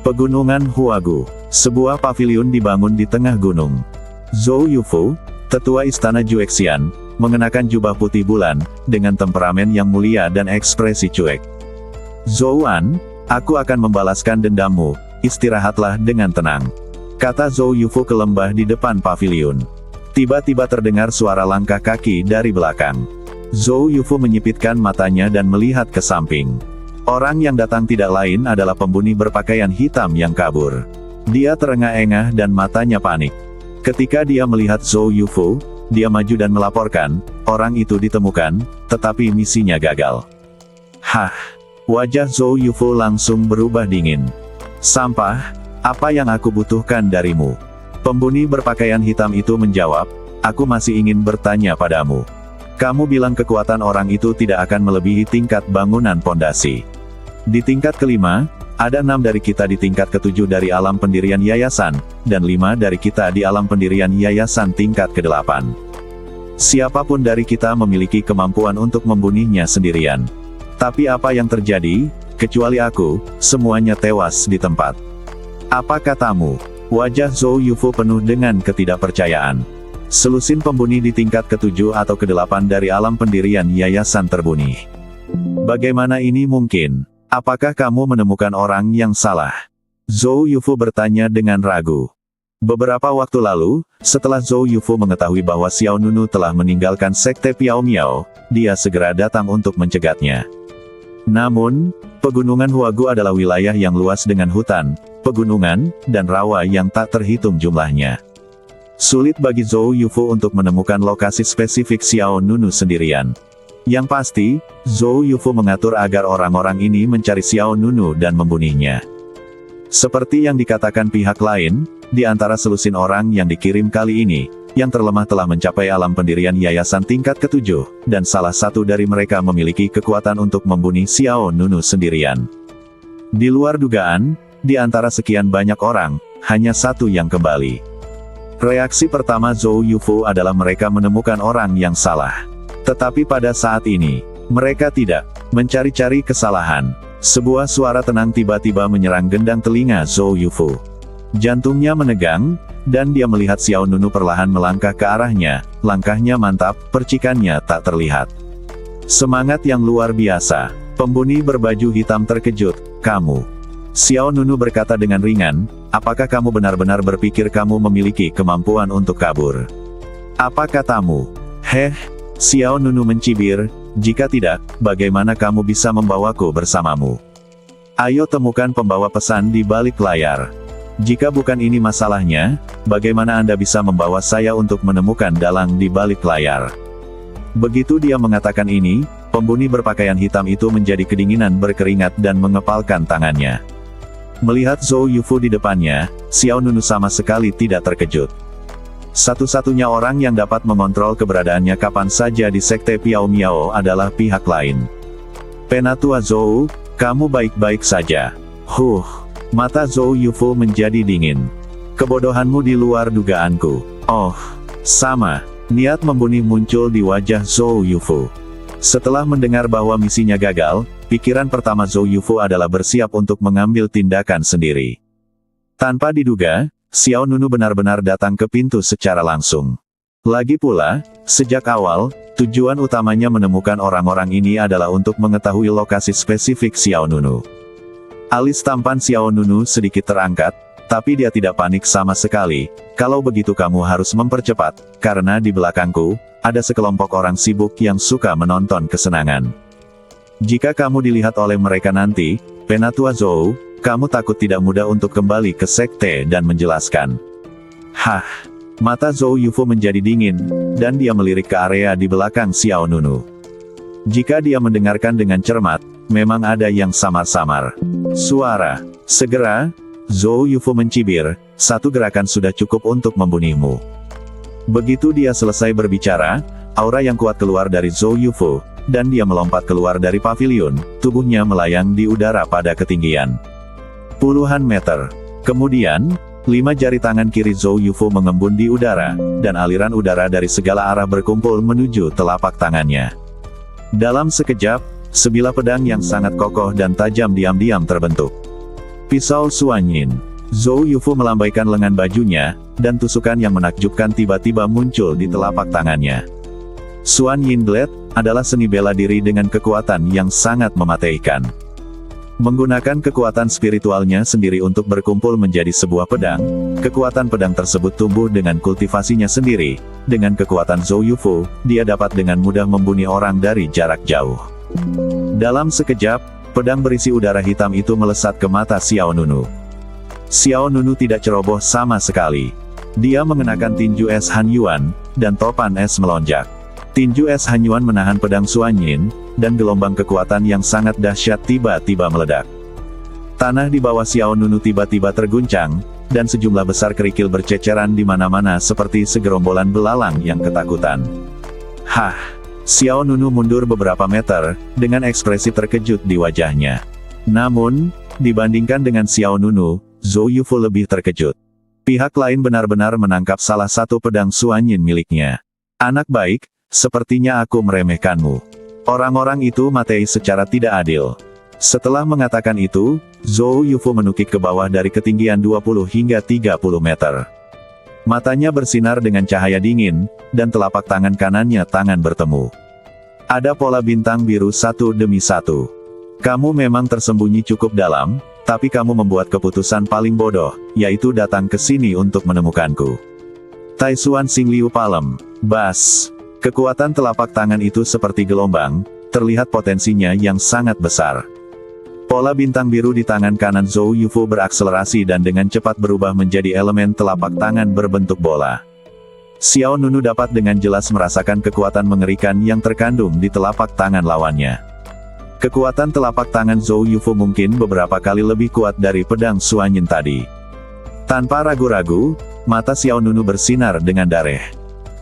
Pegunungan Huagu, sebuah paviliun dibangun di tengah gunung. Zhou Yufu, tetua istana Juexian, mengenakan jubah putih bulan, dengan temperamen yang mulia dan ekspresi cuek. Zhou An, aku akan membalaskan dendammu, istirahatlah dengan tenang. Kata Zhou Yufu ke lembah di depan paviliun. Tiba-tiba terdengar suara langkah kaki dari belakang. Zhou Yufu menyipitkan matanya dan melihat ke samping. Orang yang datang tidak lain adalah pembunuh berpakaian hitam yang kabur. Dia terengah-engah dan matanya panik. Ketika dia melihat Zhou Yufu, dia maju dan melaporkan, orang itu ditemukan, tetapi misinya gagal. Hah! Wajah Zhou Yufu langsung berubah dingin. Sampah, apa yang aku butuhkan darimu? Pembunuh berpakaian hitam itu menjawab, aku masih ingin bertanya padamu. Kamu bilang kekuatan orang itu tidak akan melebihi tingkat bangunan pondasi. Di tingkat kelima, ada 6 dari kita di tingkat ke-7 dari alam pendirian yayasan, dan 5 dari kita di alam pendirian yayasan tingkat ke-8. Siapapun dari kita memiliki kemampuan untuk membunuhnya sendirian. Tapi apa yang terjadi? Kecuali aku, semuanya tewas di tempat. Apa katamu? Wajah Zhou Yufu penuh dengan ketidakpercayaan. Selusin pembunuh di tingkat ke-7 atau ke-8 dari alam pendirian yayasan terbunuh. Bagaimana ini mungkin? Apakah kamu menemukan orang yang salah? Zhou Yufu bertanya dengan ragu. Beberapa waktu lalu, setelah Zhou Yufu mengetahui bahwa Xiao Nunu telah meninggalkan sekte Piao Miao, dia segera datang untuk mencegatnya. Namun, pegunungan Huagu adalah wilayah yang luas dengan hutan, pegunungan, dan rawa yang tak terhitung jumlahnya. Sulit bagi Zhou Yufu untuk menemukan lokasi spesifik Xiao Nunu sendirian. Yang pasti, Zhou Yufu mengatur agar orang-orang ini mencari Xiao Nunu dan membunuhnya. Seperti yang dikatakan pihak lain, di antara selusin orang yang dikirim kali ini, yang terlemah telah mencapai alam pendirian yayasan tingkat ke-7, dan salah satu dari mereka memiliki kekuatan untuk membunuh Xiao Nunu sendirian. Di luar dugaan, di antara sekian banyak orang, hanya satu yang kembali. Reaksi pertama Zhou Yufu adalah mereka menemukan orang yang salah. Tetapi pada saat ini, mereka tidak mencari-cari kesalahan. Sebuah suara tenang tiba-tiba menyerang gendang telinga Zhou Yufu. Jantungnya menegang, dan dia melihat Xiao Nunu perlahan melangkah ke arahnya, langkahnya mantap, percikannya tak terlihat. Semangat yang luar biasa. Pembunuh berbaju hitam terkejut, kamu. Xiao Nunu berkata dengan ringan, apakah kamu benar-benar berpikir kamu memiliki kemampuan untuk kabur? Apa katamu? Xiao Nunu mencibir, jika tidak, bagaimana kamu bisa membawaku bersamamu? Ayo temukan pembawa pesan di balik layar. Jika bukan ini masalahnya, bagaimana Anda bisa membawa saya untuk menemukan dalang di balik layar? Begitu dia mengatakan ini, pembuni berpakaian hitam itu menjadi kedinginan berkeringat dan mengepalkan tangannya. Melihat Zhou Yufu di depannya, Xiao Nunu sama sekali tidak terkejut. Satu-satunya orang yang dapat mengontrol keberadaannya kapan saja di Sekte Piao Miao adalah pihak lain. Penatua Zhou, kamu baik-baik saja. Mata Zhou Yufu menjadi dingin. Kebodohanmu di luar dugaanku. Oh, sama. Niat membunuh muncul di wajah Zhou Yufu. Setelah mendengar bahwa misinya gagal, pikiran pertama Zhou Yufu adalah bersiap untuk mengambil tindakan sendiri. Tanpa diduga, Xiao Nunu benar-benar datang ke pintu secara langsung. Lagi pula, sejak awal, tujuan utamanya menemukan orang-orang ini adalah untuk mengetahui lokasi spesifik Xiao Nunu. Alis tampan Xiao Nunu sedikit terangkat, tapi dia tidak panik sama sekali. Kalau begitu kamu harus mempercepat, karena di belakangku, ada sekelompok orang sibuk yang suka menonton kesenangan. Jika kamu dilihat oleh mereka nanti, Penatua Zhou, kamu takut tidak mudah untuk kembali ke sekte dan menjelaskan. Mata Zhou Yufu menjadi dingin, dan dia melirik ke area di belakang Xiao Nunu. Jika dia mendengarkan dengan cermat, memang ada yang samar-samar. Suara. Segera, Zhou Yufu mencibir, satu gerakan sudah cukup untuk membunuhmu. Begitu dia selesai berbicara, aura yang kuat keluar dari Zhou Yufu, dan dia melompat keluar dari pavilion, tubuhnya melayang di udara pada ketinggian puluhan meter. Kemudian, 5 jari tangan kiri Zhou Yufu mengembun di udara, dan aliran udara dari segala arah berkumpul menuju telapak tangannya. Dalam sekejap, sebilah pedang yang sangat kokoh dan tajam diam-diam terbentuk. Pisau Suanyin. Zhou Yufu melambaikan lengan bajunya, dan tusukan yang menakjubkan tiba-tiba muncul di telapak tangannya. Suanyin Blade adalah seni bela diri dengan kekuatan yang sangat memataikan. Menggunakan kekuatan spiritualnya sendiri untuk berkumpul menjadi sebuah pedang, kekuatan pedang tersebut tumbuh dengan kultivasinya sendiri. Dengan kekuatan Zhou Yufu, dia dapat dengan mudah membunuh orang dari jarak jauh. Dalam sekejap, pedang berisi udara hitam itu melesat ke mata Xiao Nunu. Xiao Nunu tidak ceroboh sama sekali. Dia mengenakan tinju es Han Yuan, dan topan es melonjak. Tinju es Han Yuan menahan pedang Suanyin, dan gelombang kekuatan yang sangat dahsyat tiba-tiba meledak. Tanah di bawah Xiao Nunu tiba-tiba terguncang, dan sejumlah besar kerikil berceceran di mana-mana seperti segerombolan belalang yang ketakutan. Xiao Nunu mundur beberapa meter, dengan ekspresi terkejut di wajahnya. Namun, dibandingkan dengan Xiao Nunu, Zhou Yufu lebih terkejut. Pihak lain benar-benar menangkap salah satu pedang Suanyin miliknya. Anak baik, sepertinya aku meremehkanmu. Orang-orang itu mati secara tidak adil. Setelah mengatakan itu, Zhou Yufu menukik ke bawah dari ketinggian 20 hingga 30 meter. Matanya bersinar dengan cahaya dingin, dan telapak tangan kanannya tangan bertemu. Ada pola bintang biru satu demi satu. Kamu memang tersembunyi cukup dalam, tapi kamu membuat keputusan paling bodoh, yaitu datang ke sini untuk menemukanku. Taisuan Xingliu Palem. Bas. Kekuatan telapak tangan itu seperti gelombang, terlihat potensinya yang sangat besar. Pola bintang biru di tangan kanan Zhou Yufu berakselerasi dan dengan cepat berubah menjadi elemen telapak tangan berbentuk bola. Xiao Nunu dapat dengan jelas merasakan kekuatan mengerikan yang terkandung di telapak tangan lawannya. Kekuatan telapak tangan Zhou Yufu mungkin beberapa kali lebih kuat dari pedang Suanyin tadi. Tanpa ragu-ragu, mata Xiao Nunu bersinar dengan darah.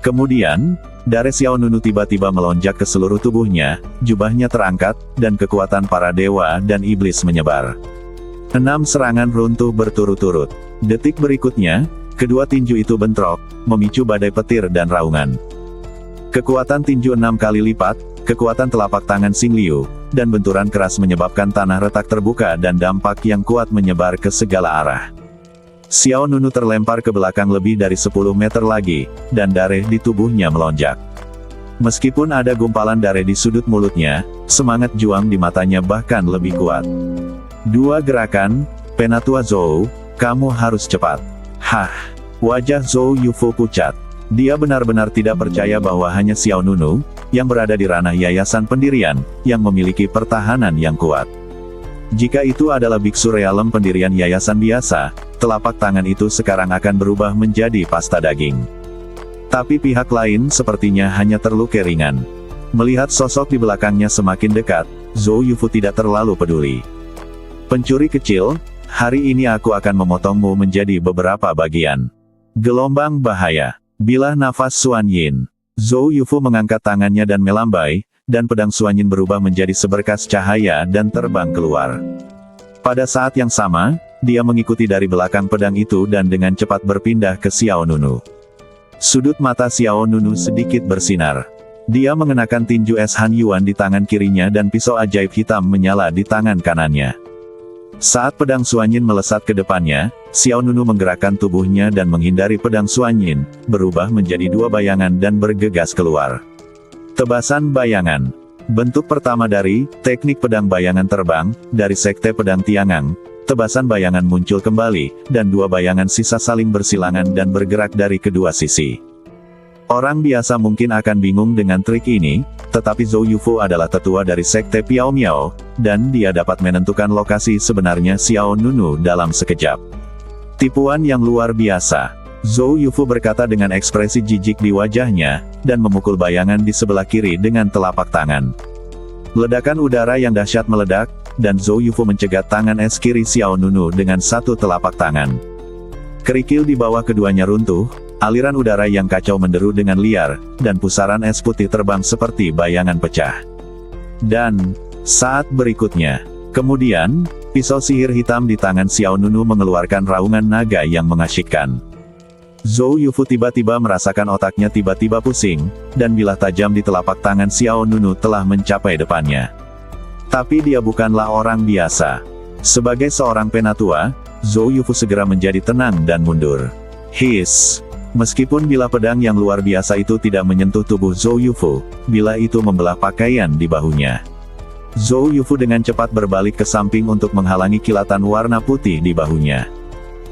Kemudian, darah Xiao Nunu tiba-tiba melonjak ke seluruh tubuhnya, jubahnya terangkat, dan kekuatan para dewa dan iblis menyebar. 6 serangan runtuh berturut-turut. Detik berikutnya, kedua tinju itu bentrok, memicu badai petir dan raungan. Kekuatan tinju 6 kali lipat, kekuatan telapak tangan Xingliu, dan benturan keras menyebabkan tanah retak terbuka dan dampak yang kuat menyebar ke segala arah. Xiao Nunu terlempar ke belakang lebih dari 10 meter lagi, dan darah di tubuhnya melonjak. Meskipun ada gumpalan darah di sudut mulutnya, semangat juang di matanya bahkan lebih kuat. 2 gerakan, Penatua Zhou, kamu harus cepat. Wajah Zhou Yufu pucat. Dia benar-benar tidak percaya bahwa hanya Xiao Nunu, yang berada di ranah yayasan pendirian, yang memiliki pertahanan yang kuat. Jika itu adalah biksu realem pendirian yayasan biasa, telapak tangan itu sekarang akan berubah menjadi pasta daging. Tapi pihak lain sepertinya hanya terluka ringan. Melihat sosok di belakangnya semakin dekat, Zhou Yufu tidak terlalu peduli. Pencuri kecil, hari ini aku akan memotongmu menjadi beberapa bagian. Gelombang bahaya. Bilah nafas Xuan Yin. Zhou Yufu mengangkat tangannya dan melambai, dan pedang Xuan Yin berubah menjadi seberkas cahaya dan terbang keluar. Pada saat yang sama, dia mengikuti dari belakang pedang itu dan dengan cepat berpindah ke Xiao Nunu. Sudut mata Xiao Nunu sedikit bersinar. Dia mengenakan tinju es Han Yuan di tangan kirinya dan pisau ajaib hitam menyala di tangan kanannya. Saat pedang Xuan Yin melesat ke depannya, Xiao Nunu menggerakkan tubuhnya dan menghindari pedang Xuan Yin, berubah menjadi dua bayangan dan bergegas keluar. Tebasan bayangan. Bentuk pertama dari teknik pedang bayangan terbang, dari sekte pedang Tiangang. Tebasan bayangan muncul kembali, dan dua bayangan sisa saling bersilangan dan bergerak dari kedua sisi. Orang biasa mungkin akan bingung dengan trik ini, tetapi Zhou Yufu adalah tetua dari sekte Piao Miao, dan dia dapat menentukan lokasi sebenarnya Xiao Nunu dalam sekejap. Tipuan yang luar biasa. Zhou Yufu berkata dengan ekspresi jijik di wajahnya, dan memukul bayangan di sebelah kiri dengan telapak tangan. Ledakan udara yang dahsyat meledak, dan Zhou Yufu mencegat tangan es kiri Xiao Nunu dengan satu telapak tangan. Kerikil di bawah keduanya runtuh, aliran udara yang kacau menderu dengan liar, dan pusaran es putih terbang seperti bayangan pecah. Dan, saat berikutnya, kemudian, pisau sihir hitam di tangan Xiao Nunu mengeluarkan raungan naga yang mengasyikkan. Zhou Yufu tiba-tiba merasakan otaknya tiba-tiba pusing, dan bilah tajam di telapak tangan Xiao Nunu telah mencapai depannya. Tapi dia bukanlah orang biasa. Sebagai seorang penatua, Zhou Yufu segera menjadi tenang dan mundur. Hiss! Meskipun bilah pedang yang luar biasa itu tidak menyentuh tubuh Zhou Yufu, bilah itu membelah pakaian di bahunya. Zhou Yufu dengan cepat berbalik ke samping untuk menghalangi kilatan warna putih di bahunya.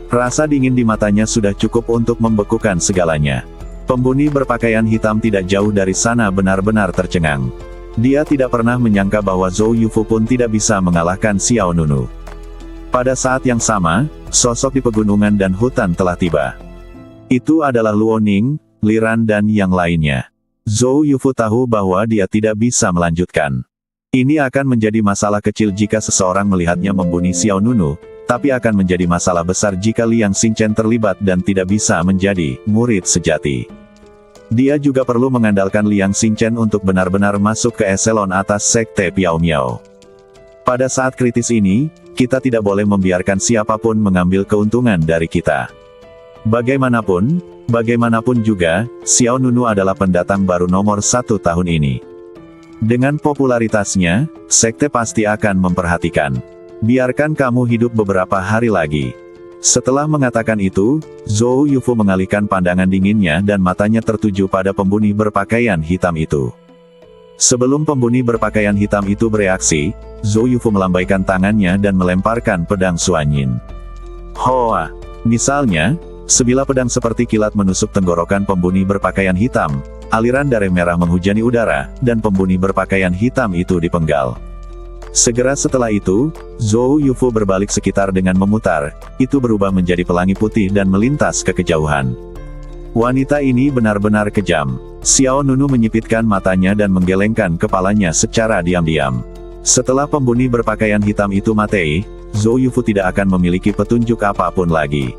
Rasa dingin di matanya sudah cukup untuk membekukan segalanya. Pembuni berpakaian hitam tidak jauh dari sana benar-benar tercengang. Dia tidak pernah menyangka bahwa Zhou Yufu pun tidak bisa mengalahkan Xiao Nunu. Pada saat yang sama, sosok di pegunungan dan hutan telah tiba. Itu adalah Luo Ning, Liran dan yang lainnya. Zhou Yufu tahu bahwa dia tidak bisa melanjutkan. Ini akan menjadi masalah kecil jika seseorang melihatnya membunuh Xiao Nunu, tapi akan menjadi masalah besar jika Liang Xingchen terlibat dan tidak bisa menjadi murid sejati. Dia juga perlu mengandalkan Liang Xingchen untuk benar-benar masuk ke eselon atas sekte Piao Miao. Pada saat kritis ini, kita tidak boleh membiarkan siapapun mengambil keuntungan dari kita. Bagaimanapun juga, Xiao Nunu adalah pendatang baru nomor 1 tahun ini. Dengan popularitasnya, sekte pasti akan memperhatikan. Biarkan kamu hidup beberapa hari lagi. Setelah mengatakan itu, Zhou Yufu mengalihkan pandangan dinginnya dan matanya tertuju pada pembunuh berpakaian hitam itu. Sebelum pembunuh berpakaian hitam itu bereaksi, Zhou Yufu melambaikan tangannya dan melemparkan pedang Xuan Yin. Hoa! Misalnya, sebilah pedang seperti kilat menusuk tenggorokan pembunuh berpakaian hitam, aliran darah merah menghujani udara, dan pembunuh berpakaian hitam itu dipenggal. Segera setelah itu, Zhou Yufu berbalik sekitar dengan memutar, itu berubah menjadi pelangi putih dan melintas ke kejauhan. Wanita ini benar-benar kejam. Xiao Nunu menyipitkan matanya dan menggelengkan kepalanya secara diam-diam. Setelah pembunuh berpakaian hitam itu mati, Zhou Yufu tidak akan memiliki petunjuk apapun lagi.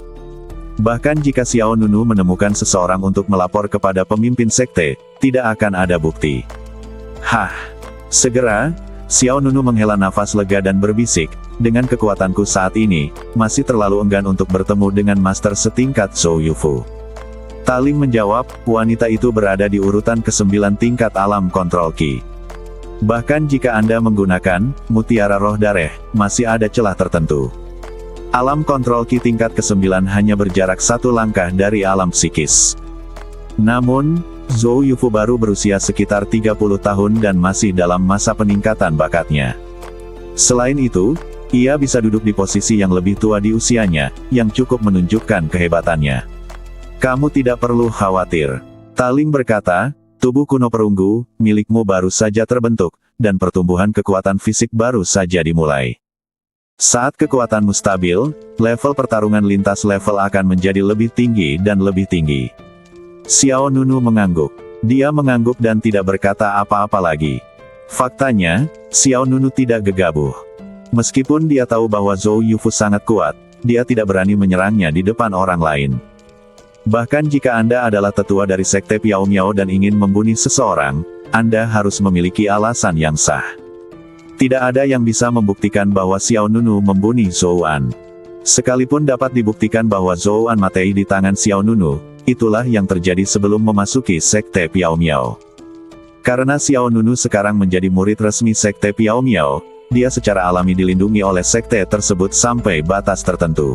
Bahkan jika Xiao Nunu menemukan seseorang untuk melapor kepada pemimpin sekte, tidak akan ada bukti. Hah! Segera, Xiao Nunu menghela nafas lega dan berbisik, dengan kekuatanku saat ini, masih terlalu enggan untuk bertemu dengan master setingkat Zhou Yufu. Taling menjawab, wanita itu berada di urutan ke-9 tingkat alam kontrol Qi. Bahkan jika Anda menggunakan mutiara roh darah, masih ada celah tertentu. Alam kontrol Qi tingkat ke-9 hanya berjarak 1 langkah dari alam psikis. Namun, Zhou Yufu baru berusia sekitar 30 tahun dan masih dalam masa peningkatan bakatnya. Selain itu, ia bisa duduk di posisi yang lebih tua di usianya, yang cukup menunjukkan kehebatannya. Kamu tidak perlu khawatir. Taling berkata, tubuh kuno perunggu, milikmu baru saja terbentuk, dan pertumbuhan kekuatan fisik baru saja dimulai. Saat kekuatanmu stabil, level pertarungan lintas level akan menjadi lebih tinggi dan lebih tinggi. Xiao Nunu mengangguk. Dia mengangguk dan tidak berkata apa-apa lagi. Faktanya, Xiao Nunu tidak gegabah. Meskipun dia tahu bahwa Zhou Yufu sangat kuat, dia tidak berani menyerangnya di depan orang lain. Bahkan jika Anda adalah tetua dari Sekte Piao Miao dan ingin membunuh seseorang, Anda harus memiliki alasan yang sah. Tidak ada yang bisa membuktikan bahwa Xiao Nunu membunuh Zhou An. Sekalipun dapat dibuktikan bahwa Zhou An mati di tangan Xiao Nunu, itulah yang terjadi sebelum memasuki Sekte Piao Miao. Karena Xiao Nunu sekarang menjadi murid resmi Sekte Piao Miao, dia secara alami dilindungi oleh sekte tersebut sampai batas tertentu.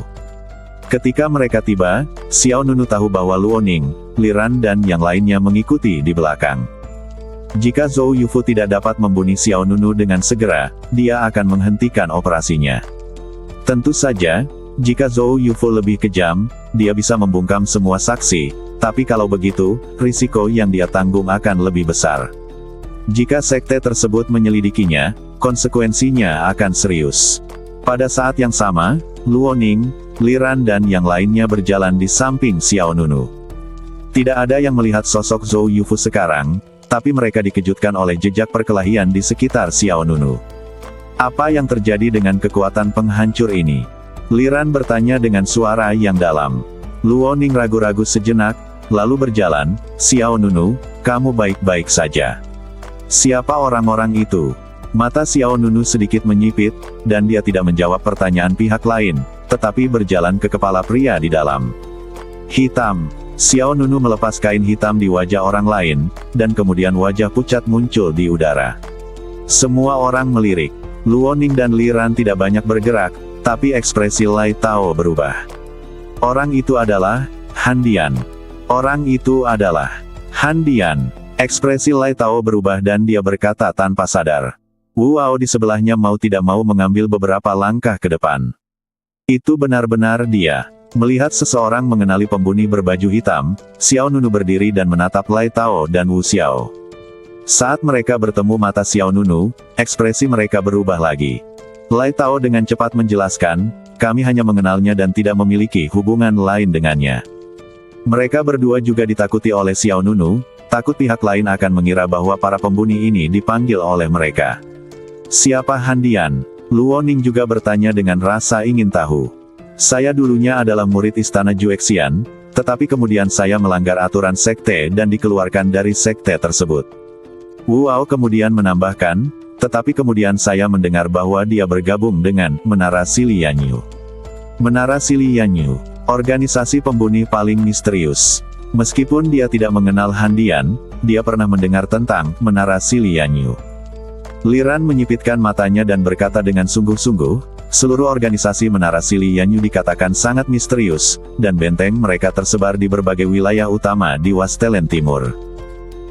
Ketika mereka tiba, Xiao Nunu tahu bahwa Luoning, Liran dan yang lainnya mengikuti di belakang. Jika Zhou Yufu tidak dapat membunuh Xiao Nunu dengan segera, dia akan menghentikan operasinya. Tentu saja, jika Zhou Yufu lebih kejam, dia bisa membungkam semua saksi, tapi kalau begitu, risiko yang dia tanggung akan lebih besar. Jika sekte tersebut menyelidikinya, konsekuensinya akan serius. Pada saat yang sama, Luoning, Liran dan yang lainnya berjalan di samping Xiao Nunu. Tidak ada yang melihat sosok Zhou Yufu sekarang, tapi mereka dikejutkan oleh jejak perkelahian di sekitar Xiao Nunu. Apa yang terjadi dengan kekuatan penghancur ini? Liran bertanya dengan suara yang dalam. Luoning ragu-ragu sejenak, lalu berjalan, Xiao Nunu, kamu baik-baik saja. Siapa orang-orang itu? Mata Xiao Nunu sedikit menyipit, dan dia tidak menjawab pertanyaan pihak lain, tetapi berjalan ke kepala pria di dalam. Hitam. Xiao Nunu melepas kain hitam di wajah orang lain, dan kemudian wajah pucat muncul di udara. Semua orang melirik. Luoning dan Liran tidak banyak bergerak, tapi ekspresi Lai Tao berubah. Orang itu adalah Han Dian. Orang itu adalah Han Dian. Ekspresi Lai Tao berubah dan dia berkata tanpa sadar. Wu Ao di sebelahnya mau tidak mau mengambil beberapa langkah ke depan. Itu benar-benar dia. Melihat seseorang mengenali pembunuh berbaju hitam, Xiao Nunu berdiri dan menatap Lai Tao dan Wu Xiao. Saat mereka bertemu mata Xiao Nunu, ekspresi mereka berubah lagi. Lai Tao dengan cepat menjelaskan, kami hanya mengenalnya dan tidak memiliki hubungan lain dengannya. Mereka berdua juga ditakuti oleh Xiao Nunu, takut pihak lain akan mengira bahwa para pembunuh ini dipanggil oleh mereka. Siapa Han Dian? Luoning juga bertanya dengan rasa ingin tahu. Saya dulunya adalah murid istana Juexian, tetapi kemudian saya melanggar aturan sekte dan dikeluarkan dari sekte tersebut. Wu Ao kemudian menambahkan, tetapi kemudian saya mendengar bahwa dia bergabung dengan Menara Sili Yanyu. Menara Sili Yanyu, organisasi pembunuh paling misterius. Meskipun dia tidak mengenal Han Dian, dia pernah mendengar tentang Menara Sili Yanyu. Liran menyipitkan matanya dan berkata dengan sungguh-sungguh, seluruh organisasi Menara Sili Yanyu dikatakan sangat misterius, dan benteng mereka tersebar di berbagai wilayah utama di Wastelen Timur.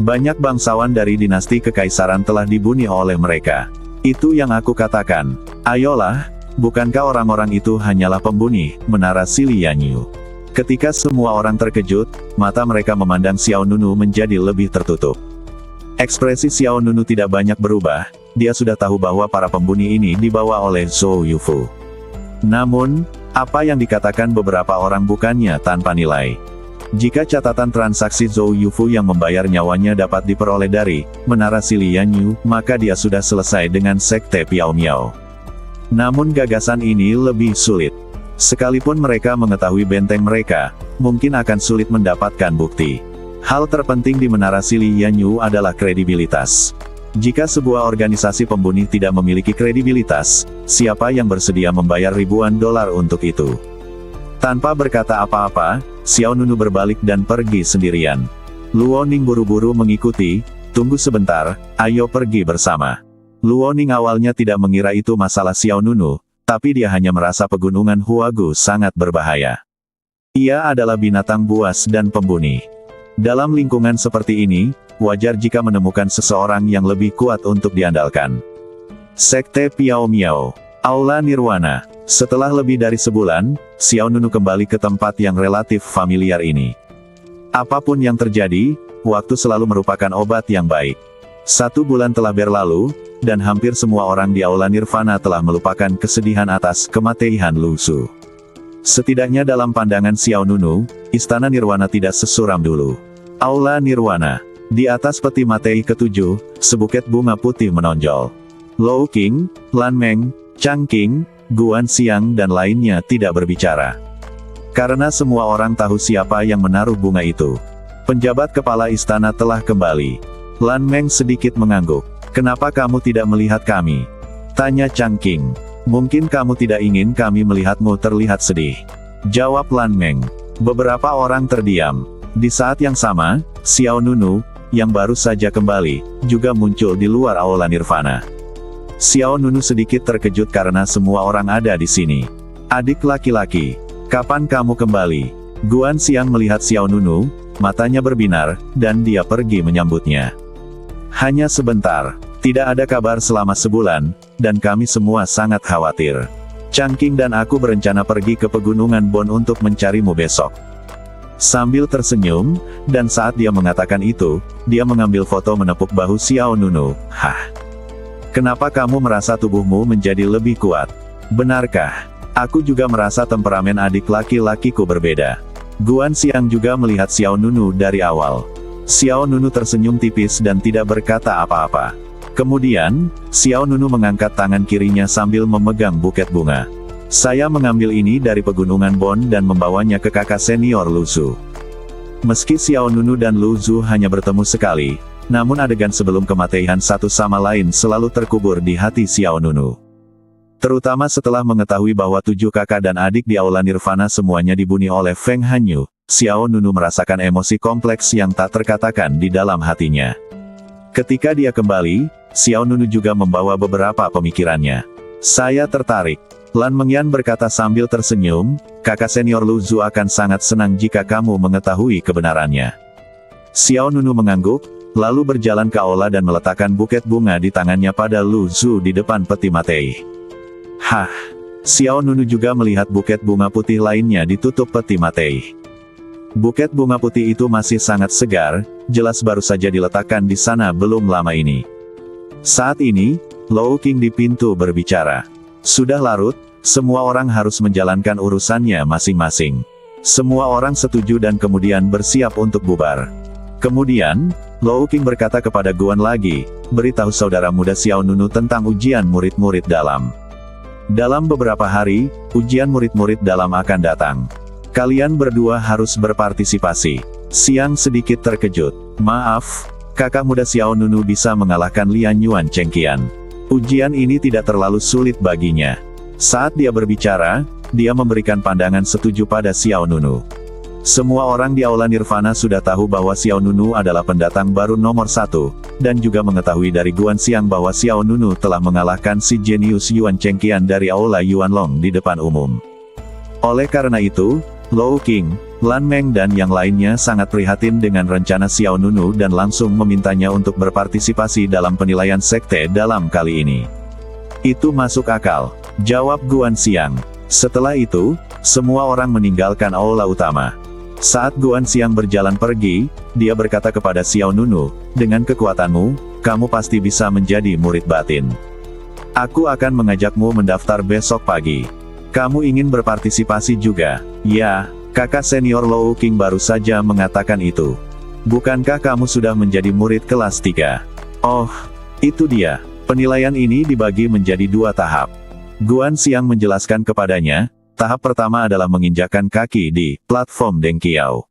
Banyak bangsawan dari dinasti kekaisaran telah dibunuh oleh mereka. Itu yang aku katakan. Ayolah, bukankah orang-orang itu hanyalah pembunuh Menara Sili Yanyu? Ketika semua orang terkejut, mata mereka memandang Xiao Nunu menjadi lebih tertutup. Ekspresi Xiao Nunu tidak banyak berubah, dia sudah tahu bahwa para pembunuh ini dibawa oleh Zhou Yufu. Namun, apa yang dikatakan beberapa orang bukannya tanpa nilai. Jika catatan transaksi Zhou Yufu yang membayar nyawanya dapat diperoleh dari Menara Sili Yanyu, maka dia sudah selesai dengan Sekte Piao Miao. Namun gagasan ini lebih sulit. Sekalipun mereka mengetahui benteng mereka, mungkin akan sulit mendapatkan bukti. Hal terpenting di Menara Sili Yanyu adalah kredibilitas. Jika sebuah organisasi pembunuh tidak memiliki kredibilitas, siapa yang bersedia membayar ribuan dolar untuk itu? Tanpa berkata apa-apa, Xiao Nunu berbalik dan pergi sendirian. Luoning buru-buru mengikuti, tunggu sebentar, ayo pergi bersama. Luoning awalnya tidak mengira itu masalah Xiao Nunu, tapi dia hanya merasa pegunungan Huagu sangat berbahaya. Ia adalah binatang buas dan pembunuh. Dalam lingkungan seperti ini, wajar jika menemukan seseorang yang lebih kuat untuk diandalkan. Sekte Piao Miao, Aula Nirwana. Setelah lebih dari sebulan, Xiao Nunu kembali ke tempat yang relatif familiar ini. Apapun yang terjadi, waktu selalu merupakan obat yang baik. 1 bulan telah berlalu, dan hampir semua orang di Aula Nirvana telah melupakan kesedihan atas kematian Lu Su. Setidaknya dalam pandangan Xiao Nunu, Istana Nirwana tidak sesuram dulu. Aula Nirwana. Di atas peti Matei ke-7, sebuket bunga putih menonjol. Lou Qing, Lan Meng, Chang Qing, Guan Xiang dan lainnya tidak berbicara. Karena semua orang tahu siapa yang menaruh bunga itu. Penjabat kepala istana telah kembali. Lan Meng sedikit mengangguk. "Kenapa kamu tidak melihat kami?" tanya Chang Qing. "Mungkin kamu tidak ingin kami melihatmu terlihat sedih," jawab Lan Meng. Beberapa orang terdiam. Di saat yang sama, Xiao Nunu, yang baru saja kembali, juga muncul di luar aula nirvana. Xiao Nunu sedikit terkejut karena semua orang ada di sini. "Adik laki-laki, kapan kamu kembali?" Guan Xiang melihat Xiao Nunu, matanya berbinar, dan dia pergi menyambutnya. "Hanya sebentar, tidak ada kabar selama sebulan, dan kami semua sangat khawatir. Chang Qing dan aku berencana pergi ke pegunungan Bon untuk mencarimu besok." Sambil tersenyum, dan saat dia mengatakan itu, dia mengambil foto menepuk bahu Xiao Nunu. "Hah? Kenapa kamu merasa tubuhmu menjadi lebih kuat?" "Benarkah? Aku juga merasa temperamen adik laki-lakiku berbeda." Guan Xiang juga melihat Xiao Nunu dari awal. Xiao Nunu tersenyum tipis dan tidak berkata apa-apa. Kemudian, Xiao Nunu mengangkat tangan kirinya sambil memegang buket bunga. "Saya mengambil ini dari pegunungan Bon dan membawanya ke kakak senior Lu Zhu." Meski Xiao Nunu dan Lu Zhu hanya bertemu sekali, namun adegan sebelum kematian satu sama lain selalu terkubur di hati Xiao Nunu. Terutama setelah mengetahui bahwa 7 kakak dan adik di aula nirvana semuanya dibunuh oleh Feng Hanyu, Xiao Nunu merasakan emosi kompleks yang tak terkatakan di dalam hatinya. Ketika dia kembali, Xiao Nunu juga membawa beberapa pemikirannya. "Saya tertarik," Lan Mengyan berkata sambil tersenyum, "Kakak senior Lu Zhu akan sangat senang jika kamu mengetahui kebenarannya." Xiao Nunu mengangguk, lalu berjalan ke aula dan meletakkan buket bunga di tangannya pada Lu Zhu di depan peti Matei. "Hah?" Xiao Nunu juga melihat buket bunga putih lainnya ditutup peti Matei. Buket bunga putih itu masih sangat segar, jelas baru saja diletakkan di sana belum lama ini. Saat ini, Lou Qing di pintu berbicara. "Sudah larut, semua orang harus menjalankan urusannya masing-masing." Semua orang setuju dan kemudian bersiap untuk bubar. Kemudian, Lou Qing berkata kepada Guan lagi, "Beritahu saudara muda Xiao Nunu tentang ujian murid-murid dalam. Dalam beberapa hari, ujian murid-murid dalam akan datang. Kalian berdua harus berpartisipasi." Xiang sedikit terkejut. "Maaf, kakak muda Xiao Nunu bisa mengalahkan Lian Yuan Chengqian. Ujian ini tidak terlalu sulit baginya." Saat dia berbicara, dia memberikan pandangan setuju pada Xiao Nunu. Semua orang di aula nirvana sudah tahu bahwa Xiao Nunu adalah pendatang baru nomor 1, dan juga mengetahui dari Guan Xiang bahwa Xiao Nunu telah mengalahkan si jenius Yuan Chengqian dari aula Yuanlong di depan umum. Oleh karena itu, Lou Qing, Lan Meng dan yang lainnya sangat prihatin dengan rencana Xiao Nunu dan langsung memintanya untuk berpartisipasi dalam penilaian sekte dalam kali ini. "Itu masuk akal," jawab Guan Xiang. Setelah itu, semua orang meninggalkan aula utama. Saat Guan Xiang berjalan pergi, dia berkata kepada Xiao Nunu, "Dengan kekuatanmu, kamu pasti bisa menjadi murid batin. Aku akan mengajakmu mendaftar besok pagi. Kamu ingin berpartisipasi juga?" "Ya, kakak senior Lou Qing baru saja mengatakan itu." "Bukankah kamu sudah menjadi murid kelas 3? "Oh, itu dia. Penilaian ini dibagi menjadi 2 tahap." Guan Xiang menjelaskan kepadanya, tahap pertama adalah menginjakkan kaki di platform Dengqiao.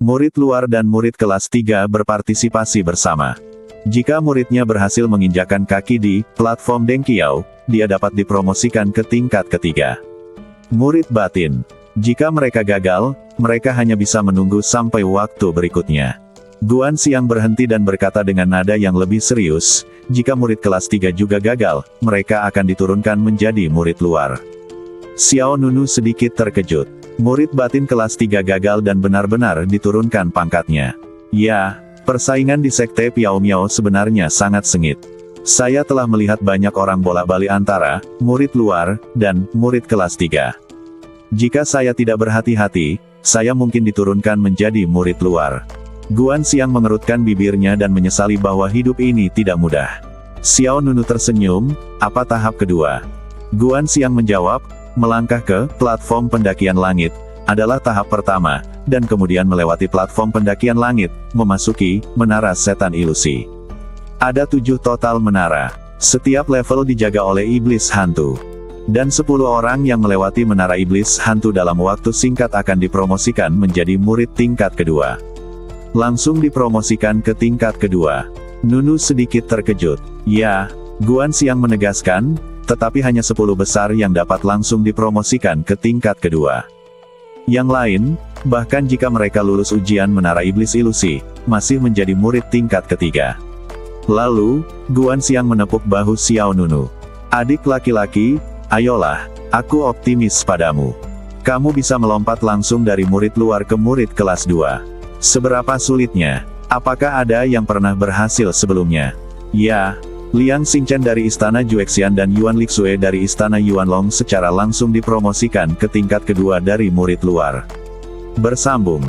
Murid luar dan murid kelas 3 berpartisipasi bersama. Jika muridnya berhasil menginjakkan kaki di platform Dengqiao, dia dapat dipromosikan ke tingkat ketiga. Murid batin. Jika mereka gagal, mereka hanya bisa menunggu sampai waktu berikutnya. Guan Xiang berhenti dan berkata dengan nada yang lebih serius, "Jika murid kelas 3 juga gagal, mereka akan diturunkan menjadi murid luar." Xiao Nunu sedikit terkejut. Murid batin kelas 3 gagal dan benar-benar diturunkan pangkatnya. "Ya, persaingan di sekte Piao Miao sebenarnya sangat sengit. Saya telah melihat banyak orang bolak-balik antara murid luar dan murid kelas 3. Jika saya tidak berhati-hati, saya mungkin diturunkan menjadi murid luar." Guan Xiang mengerutkan bibirnya dan menyesali bahwa hidup ini tidak mudah. Xiao Nunu tersenyum, "Apa tahap kedua?" Guan Xiang menjawab, "Melangkah ke platform pendakian langit, adalah tahap pertama, dan kemudian melewati platform pendakian langit, memasuki menara setan ilusi. Ada 7 total menara. Setiap level dijaga oleh iblis hantu. Dan 10 orang yang melewati menara iblis hantu dalam waktu singkat akan dipromosikan menjadi murid tingkat kedua. Langsung dipromosikan ke tingkat kedua. Nunu sedikit terkejut. Ya, Guan Xiang menegaskan, tetapi hanya 10 besar yang dapat langsung dipromosikan ke tingkat kedua. Yang lain, bahkan jika mereka lulus ujian menara iblis ilusi, masih menjadi murid tingkat ketiga. Lalu, Guan Xiang menepuk bahu Xiao Nunu. Adik laki-laki, ayolah, aku optimis padamu. Kamu bisa melompat langsung dari murid luar ke murid kelas 2. Seberapa sulitnya? Apakah ada yang pernah berhasil sebelumnya? Ya, Liang Xingchen dari Istana Juexian dan Yuan Lixue dari Istana Yuanlong secara langsung dipromosikan ke tingkat kedua dari murid luar. Bersambung.